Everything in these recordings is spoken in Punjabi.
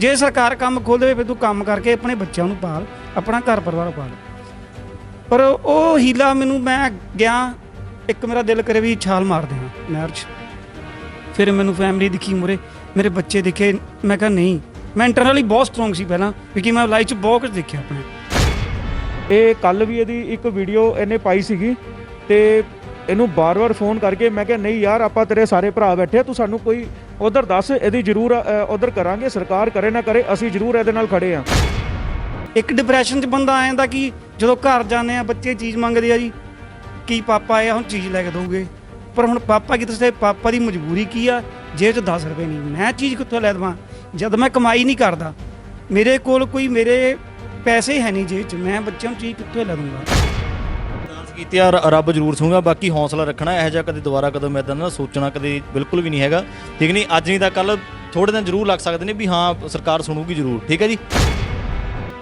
जे सरकार काम खोल दे फिर तू काम करके अपने बच्चों को पाल, अपना घर परिवार पाल। पर वो हीला मैनू, मैं गया एक मेरा दिल करे भी छाल मार देना नहर च, फिर मैनू फैमिली दिखी मुरे, मेरे बच्चे दिखे, मैं कहा नहीं, मैं इंटरनली बहुत स्ट्रोंग सी पहला, क्योंकि मैं लाइफ च बहुत कुछ देखा अपने। ਇਹ ਕੱਲ ਵੀ ਇਹਦੀ ਇੱਕ ਵੀਡੀਓ ਇਹਨੇ ਪਾਈ ਸੀਗੀ ਤੇ ਇਹਨੂੰ ਬਾਰ-ਬਾਰ ਫੋਨ ਕਰਕੇ ਮੈਂ ਕਿਹਾ ਨਹੀਂ ਯਾਰ ਆਪਾਂ ਤੇਰੇ ਸਾਰੇ ਭਰਾ ਬੈਠੇ, ਤੂੰ ਸਾਨੂੰ ਕੋਈ ਉਧਰ ਦੱਸ, ਇਹਦੀ ਜ਼ਰੂਰ ਉਧਰ ਕਰਾਂਗੇ, ਸਰਕਾਰ ਕਰੇ ਨਾ ਕਰੇ ਅਸੀਂ ਜ਼ਰੂਰ ਇਹਦੇ ਨਾਲ ਖੜੇ ਆ। ਇੱਕ ਡਿਪਰੈਸ਼ਨ 'ਚ ਬੰਦਾ ਆ ਜਾਂਦਾ ਕਿ ਜਦੋਂ ਘਰ ਜਾਂਦੇ ਆ ਬੱਚੇ ਚੀਜ਼ ਮੰਗਦੇ ਆ ਜੀ, ਕੀ ਪਾਪਾ ਆਇਆ ਹੁਣ ਚੀਜ਼ ਲੈ ਕੇ ਦੋਗੇ, ਪਰ ਹੁਣ ਪਾਪਾ ਕੀ ਦੱਸੇ, ਪਾਪਾ ਦੀ ਮਜਬੂਰੀ ਕੀ ਆ, ਜੇਬ 'ਚ 10 ਰੁਪਏ ਨਹੀਂ, ਮੈਂ ਚੀਜ਼ ਕਿੱਥੋਂ ਲੈ ਦੇਵਾਂ ਜਦ ਮੈਂ ਕਮਾਈ ਨਹੀਂ ਕਰਦਾ, ਮੇਰੇ ਕੋਲ ਕੋਈ ਮੇਰੇ ਪੈਸੇ ਹੈ ਨਹੀਂ ਜੇਬ 'ਚ, ਮੈਂ ਬੱਚਿਆਂ ਨੂੰ ਚੀਜ਼ ਕਿੱਥੋਂ ਲੈ ਦੂੰਗਾ। ਡਾਂਸ ਕੀਤੀ ਆ, ਰੱਬ ਜ਼ਰੂਰ ਸੁਣੂਗਾ, ਬਾਕੀ ਹੌਸਲਾ ਰੱਖਣਾ, ਇਹੋ ਜਿਹਾ ਕਦੇ ਦੁਬਾਰਾ ਕਦੋਂ ਮੈਂ ਨਾ ਸੋਚਣਾ ਕਦੇ ਬਿਲਕੁਲ ਵੀ ਨਹੀਂ ਹੈਗਾ, ਠੀਕ ਨਹੀਂ। ਅੱਜ ਨਹੀਂ ਤਾਂ ਕੱਲ ਥੋੜ੍ਹੇ ਦਿਨ ਜ਼ਰੂਰ ਲੱਗ ਸਕਦੇ ਨੇ ਵੀ ਹਾਂ ਸਰਕਾਰ ਸੁਣੂਗੀ ਜ਼ਰੂਰ, ਠੀਕ ਹੈ ਜੀ।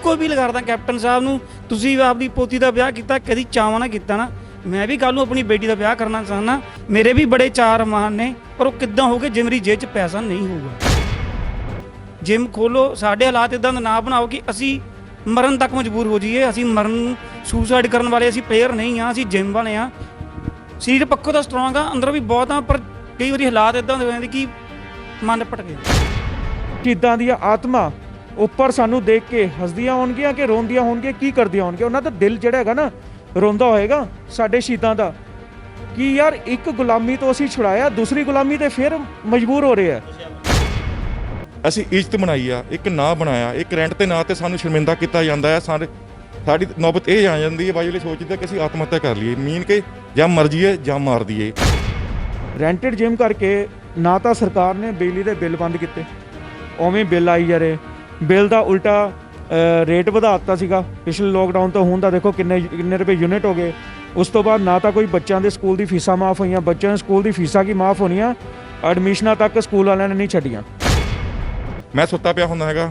ਕੋਈ ਵੀ ਲਗਾਦਾ ਕੈਪਟਨ ਸਾਹਿਬ ਨੂੰ, ਤੁਸੀਂ ਆਪਦੀ ਪੋਤੀ ਦਾ ਵਿਆਹ ਕੀਤਾ, ਕਦੀ ਚਾਵਾਂ ਨਾਲ ਕੀਤਾ ਨਾ, ਮੈਂ ਵੀ ਕੱਲ੍ਹ ਨੂੰ ਆਪਣੀ ਬੇਟੀ ਦਾ ਵਿਆਹ ਕਰਨਾ ਚਾਹੁੰਦਾ, ਮੇਰੇ ਵੀ ਬੜੇ ਚਾਰ ਅਰਮਾਨ ਨੇ, ਪਰ ਉਹ ਕਿੱਦਾਂ ਹੋਊਗੇ ਜੇ ਮੇਰੀ ਜੇਬ 'ਚ ਪੈਸਾ ਨਹੀਂ ਹੋਊਗਾ। ਜਿਮ ਖੋਲੋ, ਸਾਡੇ ਹਾਲਾਤ ਇੱਦਾਂ ਦਾ ਨਾ ਬਣਾਓ ਕਿ ਅਸੀਂ ਮਰਨ ਤੱਕ ਮਜਬੂਰ ਹੋ ਜਾਈਏ। ਅਸੀਂ ਮਰਨ ਸੁਸਾਈਡ ਕਰਨ ਵਾਲੇ ਅਸੀਂ ਪਲੇਅਰ ਨਹੀਂ ਹਾਂ, ਅਸੀਂ ਜਿਮ ਵਾਲੇ ਹਾਂ। ਸਰੀਰ ਪੱਖੋਂ ਤਾਂ ਸਟਰੋਂਗ ਆ, ਅੰਦਰੋਂ ਵੀ ਬਹੁਤ ਆ, ਪਰ ਕਈ ਵਾਰੀ ਹਾਲਾਤ ਇੱਦਾਂ ਦੇ ਹੋ ਜਾਂਦੇ ਕਿ ਮਨ ਭਟਕ ਗਿਆ। ਕਿੱਦਾਂ ਦੀਆਂ ਆਤਮਾ ਉੱਪਰ ਸਾਨੂੰ ਦੇਖ ਕੇ ਹੱਸਦੀਆਂ ਹੋਣਗੀਆਂ ਕਿ ਰੋਂਦੀਆਂ ਹੋਣਗੀਆਂ, ਕੀ ਕਰਦੀਆਂ ਹੋਣਗੀਆਂ, ਉਹਨਾਂ ਦਾ ਦਿਲ ਜਿਹੜਾ ਹੈਗਾ ਨਾ ਰੋਂਦਾ ਹੋਏਗਾ ਸਾਡੇ ਸ਼ਹੀਦਾਂ ਦਾ ਕਿ ਯਾਰ ਇੱਕ ਗੁਲਾਮੀ ਤੋਂ ਅਸੀਂ ਛੁਡਾਇਆ, ਦੂਸਰੀ ਗੁਲਾਮੀ ਤੇ ਫਿਰ ਮਜਬੂਰ ਹੋ ਰਹੇ ਆ। ਅਸੀਂ ਇੱਜ਼ਤ ਬਣਾਈ ਆ, ਇੱਕ ਨਾਂ ਬਣਾਇਆ, ਇੱਕ ਰੈਂਟ ਤੇ ਨਾਂ ਤੇ ਸਾਨੂੰ ਸ਼ਰਮਿੰਦਾ ਕੀਤਾ ਜਾਂਦਾ ਹੈ। ਸਾਡੀ ਨੌਬਤ ਇਹ ਆ ਜਾਂਦੀ ਹੈ ਬਾਈ ਵਾਲੇ ਸੋਚਦੇ ਕਿ ਅਸੀਂ ਆਤਮ ਹੱਤਿਆ ਕਰ ਲਈਏ, ਮੀਨ ਕੇ ਜਾਂ ਮਰ ਜਾਈਏ ਜਾਂ ਮਾਰ ਦਈਏ। ਰੈਂਟਡ ਜਿਮ ਕਰਕੇ ਨਾ ਤਾਂ ਸਰਕਾਰ ਨੇ ਬਿਜਲੀ ਦੇ ਬਿੱਲ ਬੰਦ ਕੀਤੇ, ਉਵੇਂ ਬਿੱਲ ਆਈ ਜਾ ਰਹੇ, ਬਿੱਲ ਦਾ ਉਲਟਾ ਰੇਟ ਵਧਾ ਦਿੱਤਾ ਸੀਗਾ ਪਿਛਲੇ ਲੋਕਡਾਊਨ ਤੋਂ ਹੁਣ ਦਾ ਦੇਖੋ ਕਿੰਨੇ ਰੁਪਏ ਯੂਨਿਟ ਹੋ ਗਏ। ਉਸ ਤੋਂ ਬਾਅਦ ਨਾ ਤਾਂ ਕੋਈ ਬੱਚਿਆਂ ਦੇ ਸਕੂਲ ਦੀ ਫੀਸਾਂ ਮਾਫ ਹੋਈਆਂ, ਬੱਚਿਆਂ ਦੇ ਸਕੂਲ ਦੀ ਫੀਸਾਂ ਕੀ ਮਾਫ ਹੋਣੀਆਂ, ਐਡਮਿਸ਼ਨਾਂ ਤੱਕ ਸਕੂਲ ਵਾਲਿਆਂ ਨੇ ਨਹੀਂ ਛੱਡੀਆਂ। ਮੈਂ ਸੁੱਤਾ ਪਿਆ ਹੁੰਦਾ ਹੈਗਾ,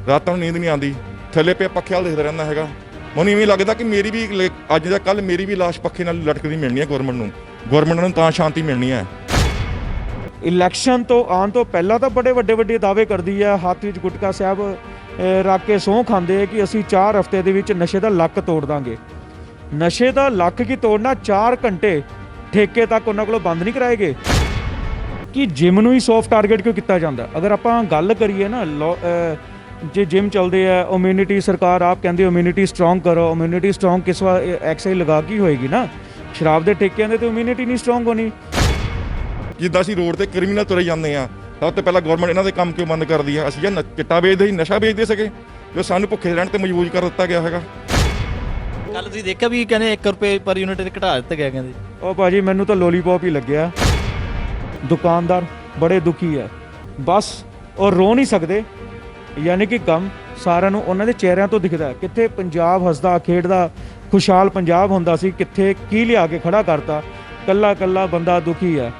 ਰਾਤਾਂ ਨੂੰ ਨੀਂਦ ਨਹੀਂ ਆਉਂਦੀ, ਥੱਲੇ ਪਿਆ ਪੱਖੇ ਵੱਲ ਦੇਖਦਾ ਰਹਿੰਦਾ ਹੈਗਾ, ਮੈਨੂੰ ਇਵੇਂ ਲੱਗਦਾ ਕਿ ਮੇਰੀ ਵੀ ਅੱਜ ਦਾ ਕੱਲ੍ਹ ਮੇਰੀ ਵੀ ਲਾਸ਼ ਪੱਖੇ ਨਾਲ ਲਟਕਦੀ ਮਿਲਣੀ ਹੈ ਗੌਰਮੈਂਟ ਨੂੰ ਤਾਂ ਸ਼ਾਂਤੀ ਮਿਲਣੀ ਹੈ। ਇਲੈਕਸ਼ਨ ਤੋਂ ਆਉਣ ਤੋਂ ਪਹਿਲਾਂ ਤਾਂ ਬੜੇ ਵੱਡੇ ਦਾਅਵੇ ਕਰਦੀ ਹੈ, ਹੱਥ ਵਿੱਚ ਗੁਟਕਾ ਸਾਹਿਬ ਰੱਖ ਕੇ ਸਹੁੰ ਖਾਂਦੇ ਕਿ ਅਸੀਂ 4 ਹਫ਼ਤੇ ਦੇ ਵਿੱਚ ਨਸ਼ੇ ਦਾ ਲੱਕ ਤੋੜ ਦਾਂਗੇ। ਨਸ਼ੇ ਦਾ ਲੱਕ ਕੀ ਤੋੜਨਾ, 4 ਘੰਟੇ ਠੇਕੇ ਤੱਕ ਉਹਨਾਂ ਕੋਲੋਂ ਬੰਦ ਨਹੀਂ ਕਰਾਏਗੇ ਕਿ ਜਿਮ ਨੂੰ ਹੀ ਸੌਫਟ ਟਾਰਗੇਟ ਕਿਉਂ ਕੀਤਾ ਜਾਂਦਾ। ਅਗਰ ਆਪਾਂ ਗੱਲ ਕਰੀਏ ਨਾ ਜੇ ਜਿਮ ਚੱਲਦੇ ਆ, ਇਮਿਊਨਿਟੀ ਸਰਕਾਰ ਆਪ ਕਹਿੰਦੀ ਇਮਿਊਨਿਟੀ ਸਟਰੋਂਗ ਕਰੋ, ਇਮਿਊਨਿਟੀ ਸਟਰੋਂਗ ਕਿਸ ਵਾਰ ਐਕਸਰਸਾਈਜ਼ ਲਗਾ ਕੇ ਹੋਏਗੀ ਨਾ, ਸ਼ਰਾਬ ਦੇ ਠੇਕਿਆਂ ਦੇ ਤਾਂ ਇਮਿਊਨਿਟੀ ਨਹੀਂ ਸਟਰੋਂਗ ਹੋਣੀ। ਜਿੱਦਾਂ ਅਸੀਂ ਰੋਡ ਤੇ ਕ੍ਰਿਮੀਨਲ ਤੁਰੇ ਜਾਂਦੇ ਆ, ਸਭ ਤੋਂ ਪਹਿਲਾਂ ਗਵਰਨਮੈਂਟ ਇਹਨਾਂ ਦੇ ਕੰਮ ਕਿਉਂ ਬੰਦ ਕਰਦੀ ਆ? ਅਸੀਂ ਜਾਂ ਚਿੱਟਾ ਵੇਚਦੇ ਸੀ, ਨਸ਼ਾ ਵੇਚਦੇ ਸੀਗੇ, ਜੋ ਸਾਨੂੰ ਭੁੱਖੇ ਰਹਿਣ ਤੇ ਮਜਬੂਰ ਕਰ ਦਿੱਤਾ ਗਿਆ ਹੈਗਾ। ਕੱਲ ਤੁਸੀਂ ਦੇਖਿਆ ਵੀ ਕਹਿੰਦੇ 1 ਰੁਪਏ ਪਰ ਯੂਨਿਟ ਘਟਾ ਦਿੱਤਾ ਗਿਆ ਕਹਿੰਦੇ। ਉਹ ਭਾਜੀ ਮੈਨੂੰ ਤਾਂ ਲੋਲੀਪੌਪ ਹੀ ਲੱਗਿਆ। ਦੁਕਾਨਦਾਰ ਬੜੇ ਦੁਖੀ ਹੈ, ਬਸ ਉਹ ਰੋ ਨਹੀਂ ਸਕਦੇ, ਯਾਨੀ ਕਿ ਗਮ ਸਾਰਿਆਂ ਨੂੰ ਉਹਨਾਂ ਦੇ ਚਿਹਰਿਆਂ ਤੋਂ ਦਿਖਦਾ। ਕਿੱਥੇ ਪੰਜਾਬ ਹੱਸਦਾ ਖੇਡਦਾ ਖੁਸ਼ਹਾਲ ਪੰਜਾਬ ਹੁੰਦਾ ਸੀ, ਕਿੱਥੇ ਕੀ ਲਿਆ ਕੇ ਖੜਾ ਕਰਤਾ, ਕੱਲਾ ਬੰਦਾ ਦੁਖੀ ਹੈ।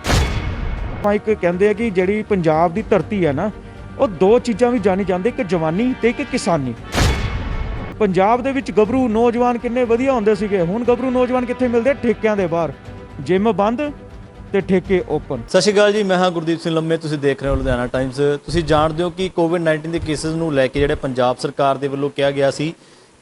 ਆਪਾਂ ਇੱਕ ਕਹਿੰਦੇ ਆ ਕਿ ਜਿਹੜੀ ਪੰਜਾਬ ਦੀ ਧਰਤੀ ਹੈ ਨਾ, ਉਹ 2 ਚੀਜ਼ਾਂ ਵੀ ਜਾਣੀ ਜਾਂਦੇ, ਇੱਕ ਜਵਾਨੀ ਤੇ ਇੱਕ ਕਿਸਾਨੀ। ਪੰਜਾਬ ਦੇ ਵਿੱਚ ਗੱਭਰੂ ਨੌਜਵਾਨ ਕਿੰਨੇ ਵਧੀਆ ਹੁੰਦੇ ਸੀਗੇ, ਹੁਣ ਗੱਭਰੂ ਨੌਜਵਾਨ ਕਿੱਥੇ ਮਿਲਦੇ? ਠੇਕਿਆਂ ਦੇ ਬਾਹਰ, ਜਿਮ ਬੰਦ ਤੇ ਠੇਕੇ ਓਪਨ। ਸਤਿ ਸ਼੍ਰੀ ਅਕਾਲ ਜੀ, ਮੈਂ ਹਾਂ ਗੁਰਦੀਪ ਸਿੰਘ ਲੰਮੇ, ਤੁਸੀਂ ਦੇਖ ਰਹੇ ਹੋ ਲੁਧਿਆਣਾ ਟਾਈਮਸ। ਤੁਸੀਂ ਜਾਣਦੇ ਹੋ ਕਿ ਕੋਵਿਡ-19 ਦੇ ਕੇਸਿਸ ਨੂੰ ਲੈ ਕੇ ਜਿਹੜੇ ਪੰਜਾਬ ਸਰਕਾਰ ਦੇ ਵੱਲੋਂ ਕਿਹਾ ਗਿਆ ਸੀ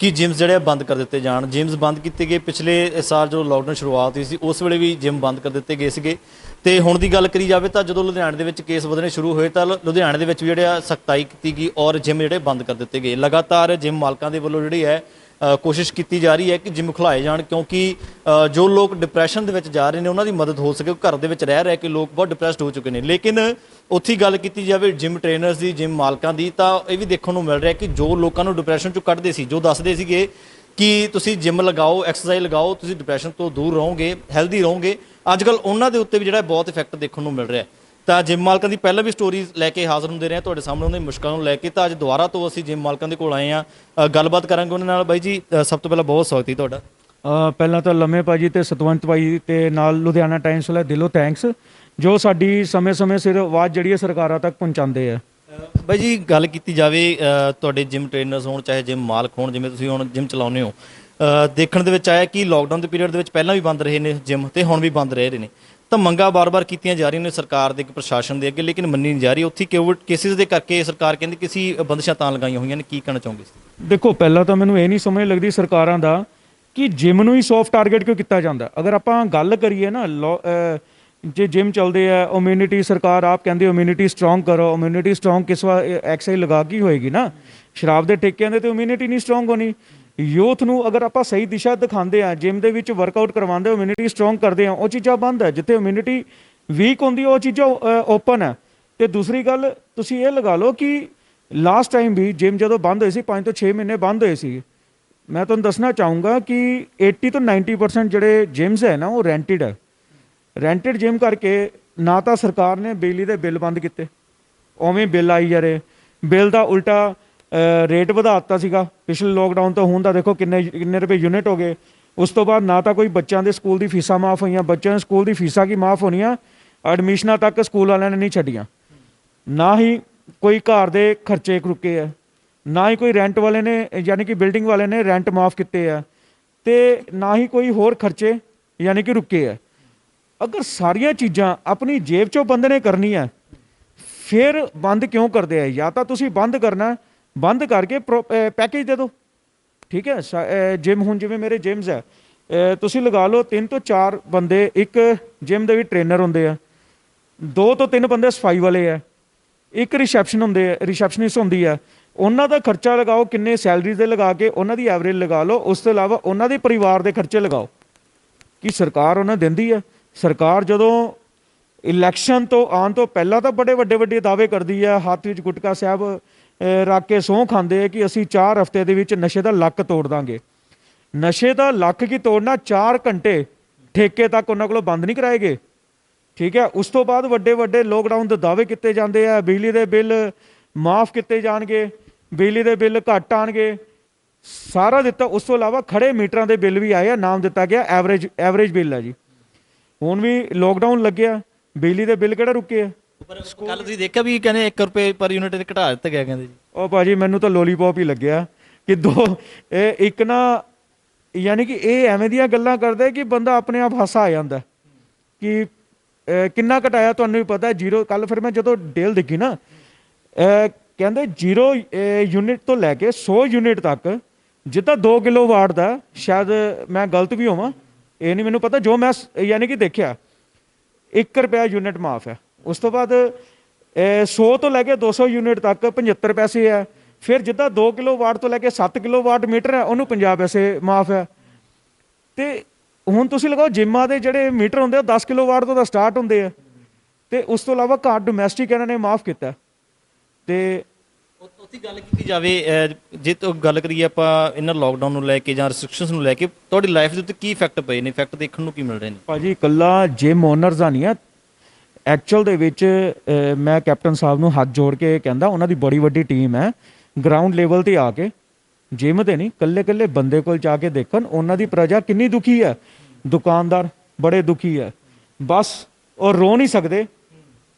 ਕਿ ਜਿਮਸ ਜਿਹੜੇ ਬੰਦ ਕਰ ਦਿੱਤੇ ਜਾਣ। ਜਿਮਸ ਬੰਦ ਕੀਤੇ ਗਏ, ਪਿਛਲੇ ਸਾਲ ਜਦੋਂ ਲਾਕਡਾਊਨ ਸ਼ੁਰੂਆਤ ਹੋਈ ਸੀ ਉਸ ਵੇਲੇ ਵੀ ਜਿਮ ਬੰਦ ਕਰ ਦਿੱਤੇ ਗਏ ਸੀਗੇ। ਤੇ ਹੁਣ ਦੀ ਗੱਲ ਕਰੀ ਜਾਵੇ ਤਾਂ ਜਦੋਂ ਲੁਧਿਆਣੇ ਦੇ ਵਿੱਚ ਕੇਸ ਵਧਣੇ ਸ਼ੁਰੂ ਹੋਏ ਤਾਂ ਲੁਧਿਆਣੇ ਦੇ ਵਿੱਚ ਵੀ ਜਿਹੜਾ ਸਖਤਾਈ ਕੀਤੀ ਗਈ ਔਰ ਜਿਮ ਜਿਹੜੇ ਬੰਦ ਕਰ ਦਿੱਤੇ ਗਏ। ਲਗਾਤਾਰ ਜਿਮ ਮਾਲਕਾਂ ਦੇ ਵੱਲੋਂ ਜਿਹੜੀ ਹੈ ਕੋਸ਼ਿਸ਼ ਕੀਤੀ ਜਾ ਰਹੀ ਹੈ ਕਿ ਜਿਮ ਖੁਲਾਏ ਜਾਣ, ਕਿਉਂਕਿ ਜੋ ਲੋਕ ਡਿਪਰੈਸ਼ਨ ਦੇ ਵਿੱਚ ਜਾ ਰਹੇ ਨੇ ਉਹਨਾਂ ਦੀ ਮਦਦ ਹੋ ਸਕੇ। ਘਰ ਦੇ ਵਿੱਚ ਰਹਿ ਕੇ ਲੋਕ ਬਹੁਤ ਡਿਪਰੈਸਡ ਹੋ ਚੁੱਕੇ ਨੇ। ਲੇਕਿਨ ਉੱਥੇ ਗੱਲ ਕੀਤੀ ਜਾਵੇ ਜਿਮ ਟ੍ਰੇਨਰਸ ਦੀ, ਜਿਮ ਮਾਲਕਾਂ ਦੀ, ਤਾਂ ਇਹ ਵੀ ਦੇਖਣ ਨੂੰ ਮਿਲ ਰਿਹਾ ਕਿ ਜੋ ਲੋਕਾਂ ਨੂੰ ਡਿਪਰੈਸ਼ਨ ਚੋਂ ਕੱਢਦੇ ਸੀ, ਜੋ ਦੱਸਦੇ ਸੀਗੇ ਕਿ ਤੁਸੀਂ ਜਿਮ ਲਗਾਓ, ਐਕਸਰਸਾਈਜ਼ ਲਗਾਓ, ਤੁਸੀਂ ਡਿਪਰੈਸ਼ਨ ਤੋਂ ਦੂਰ ਰਹੋਗੇ, ਹੈਲਦੀ ਰਹੋਗੇ, ਅੱਜ ਕੱਲ੍ਹ ਉਹਨਾਂ ਦੇ ਉੱਤੇ ਵੀ ਜਿਹੜਾ ਬਹੁਤ ਇਫੈਕਟ ਦੇਖਣ ਨੂੰ ਮਿਲ ਰਿਹਾ। ਤਾਂ ਜਿਮ ਮਾਲਕਾਂ ਦੀ ਪਹਿਲਾਂ ਵੀ ਸਟੋਰੀਜ਼ ਲੈ ਕੇ ਹਾਜ਼ਰ ਹੁੰਦੇ ਰਹੇ ਤੁਹਾਡੇ ਸਾਹਮਣੇ, ਉਹਨਾਂ ਦੀ ਮੁਸ਼ਕਲਾਂ ਨੂੰ ਲੈ ਕੇ। ਤਾਂ ਅੱਜ ਦੁਬਾਰਾ ਤੋਂ ਅਸੀਂ ਜਿਮ ਮਾਲਕਾਂ ਦੇ ਕੋਲ ਆਏ ਹਾਂ, ਗੱਲਬਾਤ ਕਰਾਂਗੇ ਉਹਨਾਂ ਨਾਲ। ਬਾਈ ਜੀ ਸਭ ਤੋਂ ਪਹਿਲਾਂ ਬਹੁਤ ਸਵਾਗਤ ਹੈ ਤੁਹਾਡਾ। ਪਹਿਲਾਂ ਤਾਂ ਲੰਮੇ ਭਾਜੀ ਤੇ ਸਤਵੰਤ ਭਾਈ ਤੇ ਨਾਲ ਲੁਧਿਆਣਾ ਟਾਈਮਸ ਵਾਲੇ ਦਿਲੋਂ ਥੈਂਕਸ, ਜੋ ਸਾਡੀ ਸਮੇਂ ਸਿਰ ਆਵਾਜ਼ ਜਿਹੜੀ ਹੈ ਸਰਕਾਰਾਂ ਤੱਕ ਪਹੁੰਚਾਉਂਦੇ ਆ। ਬਾਈ ਜੀ ਗੱਲ ਕੀਤੀ ਜਾਵੇ ਤੁਹਾਡੇ ਜਿਮ ਟ੍ਰੇਨਰਸ ਹੋਣ ਚਾਹੇ ਜਿਮ ਮਾਲਕ ਹੋਣ, ਜਿਵੇਂ ਤੁਸੀਂ ਹੁਣ ਜਿਮ ਚਲਾਉਂਦੇ ਹੋ, ਦੇਖਣ ਦੇ ਵਿੱਚ ਆਇਆ ਕਿ ਲਾਕਡਾਊਨ ਦੇ ਪੀਰੀਅਡ ਦੇ ਵਿੱਚ ਪਹਿਲਾਂ ਵੀ ਬੰਦ ਰਹੇ ਨੇ ਜਿਮ ਤੇ ਹੁਣ ਵੀ ਬੰਦ ਰਹੇ ਨੇ। ਤਾਂ ਮੰਗਾਂ ਬਾਰ-ਬਾਰ ਕੀਤੀਆਂ ਜਾ ਰਹੀਆਂ ਨੇ ਸਰਕਾਰ ਦੇ ਪ੍ਰਸ਼ਾਸਨ ਦੇ ਅੱਗੇ, ਲੇਕਿਨ ਮੰਨੀ ਨਹੀਂ ਜਾ ਰਹੀ। ਉੱਥੇ ਕੋਵਿਡ ਕੇਸਿਸ ਦੇ ਕਰਕੇ ਸਰਕਾਰ ਕਹਿੰਦੀ ਕਿ ਅਸੀਂ ਬੰਦਸ਼ਾਂ ਤਾਂ ਲਗਾਈਆਂ ਹੋਈਆਂ ਨੇ। ਕੀ ਕਹਿਣਾ ਚਾਹੋਗੇ? ਦੇਖੋ, ਪਹਿਲਾਂ ਤਾਂ ਮੈਨੂੰ ਇਹ ਨਹੀਂ ਸਮਝ ਲੱਗਦੀ ਸਰਕਾਰਾਂ ਦਾ ਕਿ ਜਿਮ ਨੂੰ ਹੀ ਸੌਫਟ ਟਾਰਗੇਟ ਕਿਉਂ ਕੀਤਾ ਜਾਂਦਾ। ਅਗਰ ਆਪਾਂ ਗੱਲ ਕਰੀਏ ਨਾ, ਜੇ ਜਿਮ ਚੱਲਦੇ ਆ, ਇਮਿਊਨਿਟੀ ਸਰਕਾਰ ਆਪ ਕਹਿੰਦੇ ਇਮਿਊਨਿਟੀ ਸਟਰੋਂਗ ਕਰੋ। ਇਮਿਊਨਿਟੀ ਸਟਰੋਂਗ ਕਿਸ ਵਾਰ ਐਕਸਰਸਾਈਜ਼ ਲਗਾ ਕੇ ਹੋਏਗੀ ਨਾ। ਸ਼ਰਾਬ ਦੇ ਠੇਕਿਆਂ ਦੇ ਤੇ ਇਮਿਊਨਿਟੀ ਨਹੀਂ ਸਟਰੋਂਗ ਹੋਣੀ। ਯੂਥ ਨੂੰ ਅਗਰ ਆਪਾਂ ਸਹੀ ਦਿਸ਼ਾ ਦਿਖਾਉਂਦੇ ਆ, ਜਿਮ ਦੇ ਵਿੱਚ ਵਰਕਆਊਟ ਕਰਵਾਉਂਦੇ, ਇਮਿਊਨਿਟੀ ਸਟਰੋਂਗ ਕਰਦੇ ਆ, ਉਹ ਚੀਜ਼ਾਂ ਬੰਦ ਹੈ। ਜਿੱਥੇ ਇਮਿਊਨਿਟੀ ਵੀਕ ਹੁੰਦੀ ਉਹ ਚੀਜ਼ਾਂ ਓਪਨ ਹੈ। ਤੇ ਦੂਸਰੀ ਗੱਲ ਤੁਸੀਂ ਇਹ ਲਗਾ ਲਓ ਕਿ ਲਾਸਟ ਟਾਈਮ ਵੀ ਜਿਮ ਜਦੋਂ ਬੰਦ ਹੋਏ ਸੀ, 5 ਤੋਂ 6 ਮਹੀਨੇ ਬੰਦ ਹੋਏ ਸੀ। ਮੈਂ ਤੁਹਾਨੂੰ ਦੱਸਣਾ ਚਾਹੂੰਗਾ ਕਿ 80 ਤੋਂ 90% ਜਿਹੜੇ ਜਿਮਸ ਹੈ ਨਾ ਉਹ ਰੈਂਟਡ ਹੈ। ਰੈਂਟਡ ਜਿਮ ਕਰਕੇ ਨਾ ਤਾਂ ਸਰਕਾਰ ਨੇ ਬਿਜਲੀ ਦੇ ਬਿੱਲ ਬੰਦ ਕੀਤੇ, ਉਵੇਂ ਬਿੱਲ ਆਈ ਜਾ ਰਹੇ। ਬਿੱਲ ਦਾ ਉਲਟਾ ਰੇਟ ਵਧਾ ਦਿੱਤਾ ਸੀਗਾ ਪਿਛਲੇ ਲੋਕਡਾਊਨ ਤੋਂ ਹੁਣ ਦਾ। ਦੇਖੋ ਕਿੰਨੇ ਰੁਪਏ ਯੂਨਿਟ ਹੋ ਗਏ। ਉਸ ਤੋਂ ਬਾਅਦ ਨਾ ਤਾਂ ਕੋਈ ਬੱਚਿਆਂ ਦੇ ਸਕੂਲ ਦੀ ਫੀਸਾਂ ਮਾਫ ਹੋਈਆਂ। ਬੱਚਿਆਂ ਦੇ ਸਕੂਲ ਦੀ ਫੀਸਾਂ ਕੀ ਮਾਫ ਹੋਣੀਆਂ, ਐਡਮਿਸ਼ਨਾਂ ਤੱਕ ਸਕੂਲ ਵਾਲਿਆਂ ਨੇ ਨਹੀਂ ਛੱਡੀਆਂ। ਨਾ ਹੀ ਕੋਈ ਘਰ ਦੇ ਖਰਚੇ ਰੁਕੇ ਆ, ਨਾ ਹੀ ਕੋਈ ਰੈਂਟ ਵਾਲੇ ਨੇ ਯਾਨੀ ਕਿ ਬਿਲਡਿੰਗ ਵਾਲੇ ਨੇ ਰੈਂਟ ਮਾਫ ਕੀਤੇ ਆ, ਤੇ ਨਾ ਹੀ ਕੋਈ ਹੋਰ ਖਰਚੇ ਯਾਨੀ ਕਿ ਰੁਕੇ ਆ। ਅਗਰ ਸਾਰੀਆਂ ਚੀਜ਼ਾਂ ਆਪਣੀ ਜੇਬ ਚੋਂ ਬੰਦੇ ਨੇ ਕਰਨੀ ਹੈ, ਫਿਰ ਬੰਦ ਕਿਉਂ ਕਰਦੇ ਆ? ਜਾਂ ਤਾਂ ਤੁਸੀਂ ਬੰਦ ਕਰਨਾ, ਬੰਦ ਕਰਕੇ ਪੈਕੇਜ ਦੇ ਦਿਓ। ਠੀਕ ਹੈ, ਜਿਮ ਹੁਣ ਜਿਵੇਂ ਮੇਰੇ ਜਿਮਸ ਹੈ, ਤੁਸੀਂ ਲਗਾ ਲਓ 3 ਤੋਂ 4 ਬੰਦੇ ਇੱਕ ਜਿਮ ਦੇ ਵੀ ਟ੍ਰੇਨਰ ਹੁੰਦੇ ਆ, 2 ਤੋਂ 3 ਬੰਦੇ ਸਫਾਈ ਵਾਲੇ ਆ, ਇੱਕ ਰਿਸੈਪਸ਼ਨਿਸਟ ਹੁੰਦੀ ਆ। ਉਹਨਾਂ ਦਾ ਖਰਚਾ ਲਗਾਓ, ਕਿੰਨੇ ਸੈਲਰੀ ਦੇ ਲਗਾ ਕੇ ਉਹਨਾਂ ਦੀ ਐਵਰੇਜ ਲਗਾ ਲਓ। ਉਸ ਤੋਂ ਇਲਾਵਾ ਉਹਨਾਂ ਦੇ ਪਰਿਵਾਰ ਦੇ ਖਰਚੇ ਲਗਾਓ ਕਿ ਸਰਕਾਰ ਉਹਨਾਂ ਦਿੰਦੀ ਆ। ਸਰਕਾਰ ਜਦੋਂ ਇਲੈਕਸ਼ਨ ਤੋਂ ਆਉਣ ਤੋਂ ਪਹਿਲਾਂ ਤਾਂ ਬੜੇ ਵੱਡੇ ਦਾਅਵੇ ਕਰਦੀ ਆ, ਹੱਥ ਵਿੱਚ ਗੁਟਕਾ ਸਾਹਿਬ ਰੱਖ ਕੇ ਸਹੁੰ ਖਾਂਦੇ ਆ ਕਿ ਅਸੀਂ 4 ਹਫ਼ਤੇ ਦੇ ਵਿੱਚ ਨਸ਼ੇ ਦਾ ਲੱਕ ਤੋੜ ਦਾਂਗੇ। ਨਸ਼ੇ ਦਾ ਲੱਕ ਕੀ ਤੋੜਨਾ, 4 ਘੰਟੇ ਠੇਕੇ ਤੱਕ ਉਹਨਾਂ ਕੋਲੋਂ ਬੰਦ ਨਹੀਂ ਕਰਾਏ ਗਏ। ਠੀਕ ਹੈ, ਉਸ ਤੋਂ ਬਾਅਦ ਵੱਡੇ ਲੋਕਡਾਊਨ ਦੇ ਦਾਅਵੇ ਕੀਤੇ ਜਾਂਦੇ ਆ, ਬਿਜਲੀ ਦੇ ਬਿੱਲ ਮਾਫ ਕੀਤੇ ਜਾਣਗੇ, ਬਿਜਲੀ ਦੇ ਬਿੱਲ ਘੱਟ ਆਣਗੇ, ਸਾਰਾ ਦਿੱਤਾ। ਉਸ ਤੋਂ ਇਲਾਵਾ ਖੜੇ ਮੀਟਰਾਂ ਦੇ ਬਿੱਲ ਵੀ ਆਏ ਆ, ਨਾਮ ਦਿੱਤਾ ਗਿਆ ਐਵਰੇਜ ਬਿੱਲ ਹੈ ਜੀ। ਹੁਣ ਵੀ ਲੋਕਡਾਊਨ ਲੱਗਿਆ, ਬਿਜਲੀ ਦੇ ਬਿੱਲ ਕਿਹੜਾ ਰੁਕੇ ਆ? ਕੱਲ ਤੁਸੀਂ ਦੇਖਿਆ ਵੀ ਕਹਿੰਦੇ 1 ਰੁਪਏ ਪਰ ਯੂਨਿਟ ਤੇ ਘਟਾ ਦਿੱਤਾ ਗਿਆ ਕਹਿੰਦੇ ਜੀ। ਉਹ ਭਾਜੀ ਮੈਨੂੰ ਤਾਂ ਲੋਲੀਪੌਪ ਹੀ ਲੱਗਿਆ ਕਿ ਇੱਕ ਨਾ ਯਾਨੀ ਕਿ ਇਹ ਐਵੇਂ ਦੀਆਂ ਗੱਲਾਂ ਕਰਦੇ ਕਿ ਬੰਦਾ ਆਪਣੇ ਆਪ ਹਾਸਾ ਆ ਜਾਂਦਾ ਕਿ ਕਿੰਨਾ ਘਟਾਇਆ। ਤੁਹਾਨੂੰ ਵੀ ਪਤਾ 0। ਕੱਲ ਫਿਰ ਮੈਂ ਜਦੋਂ ਡੇਲ ਦੇਖੀ ਨਾ, ਕਹਿੰਦੇ 0 ਯੂਨਿਟ ਤੋਂ ਲੈ ਕੇ 100 ਯੂਨਿਟ ਤੱਕ, ਜਿੱਦਾਂ 2 ਕਿਲੋਵਾਟ ਦਾ, ਸ਼ਾਇਦ ਮੈਂ ਗਲਤ ਵੀ ਹੋਵਾਂ, ਇਹ ਨਹੀਂ ਮੈਨੂੰ ਪਤਾ, ਜੋ ਮੈਂ ਯਾਨੀ ਕਿ ਦੇਖਿਆ 1 ਰੁਪਇਆ ਯੂਨਿਟ ਮਾਫ ਹੈ। ਉਸ ਤੋਂ ਬਾਅਦ 100 ਤੋਂ ਲੈ ਕੇ 200 ਯੂਨਿਟ ਤੱਕ 75 ਪੈਸੇ ਹੈ। ਫਿਰ ਜਿੱਦਾਂ 2 ਕਿਲੋਵਾਟ ਤੋਂ ਲੈ ਕੇ 7 ਕਿਲੋਵਾਟ ਮੀਟਰ ਹੈ, ਉਹਨੂੰ 50 ਪੈਸੇ ਮਾਫ ਹੈ। ਤੇ ਹੁਣ ਤੁਸੀਂ ਲਗਾਓ ਜਿੰਮਾਂ ਦੇ ਜਿਹੜੇ ਮੀਟਰ ਹੁੰਦੇ ਉਹ 10 ਕਿਲੋਵਾਟ ਤੋਂ ਤਾਂ ਸਟਾਰਟ ਹੁੰਦੇ ਆ, ਤੇ ਉਸ ਤੋਂ ਇਲਾਵਾ ਘਰ ਡੋਮੈਸਟਿਕ ਇਹਨਾਂ ਨੇ ਮਾਫ ਕੀਤਾ। ਤੇ ਉੱਥੇ ਗੱਲ ਕੀਤੀ ਜਾਵੇ, ਜੇ ਤੋਂ ਗੱਲ ਕਰੀਏ ਆਪਾਂ ਇਹਨਾਂ ਲੋਕਡਾਊਨ ਨੂੰ ਲੈ ਕੇ ਜਾਂ ਰਿਸਟ੍ਰਿਕਸ਼ਨਸ ਨੂੰ ਲੈ ਕੇ, ਤੁਹਾਡੀ ਲਾਈਫ ਦੇ ਉੱਤੇ ਕੀ ਇਫੈਕਟ ਪਏ ਨੇ? ਇਫੈਕਟ ਦੇਖਣ ਨੂੰ ਕੀ ਮਿਲ ਰਹੇ ਨੇ? ਭਾਜੀ ਇਕੱਲਾ ਜਿਮ ਓਨਰਸ ਦਾ ਨਹੀਂ ਆ, ਐਕਚੁਅਲ ਦੇ ਵਿੱਚ ਮੈਂ ਕੈਪਟਨ ਸਾਹਿਬ ਨੂੰ ਹੱਥ ਜੋੜ ਕੇ ਕਹਿੰਦਾ, ਉਹਨਾਂ ਦੀ ਬੜੀ ਵੱਡੀ ਟੀਮ ਹੈ, ਗਰਾਊਂਡ ਲੈਵਲ ਤੇ ਆ ਕੇ, ਜਿਮ ਤੇ ਨਹੀਂ, ਕੱਲੇ ਬੰਦੇ ਕੋਲ ਜਾ ਕੇ ਦੇਖਣ ਉਹਨਾਂ ਦੀ ਪ੍ਰਜਾ ਕਿੰਨੀ ਦੁਖੀ ਹੈ। ਦੁਕਾਨਦਾਰ ਬੜੇ ਦੁਖੀ ਹੈ, ਬਸ ਉਹ ਰੋ ਨਹੀਂ ਸਕਦੇ।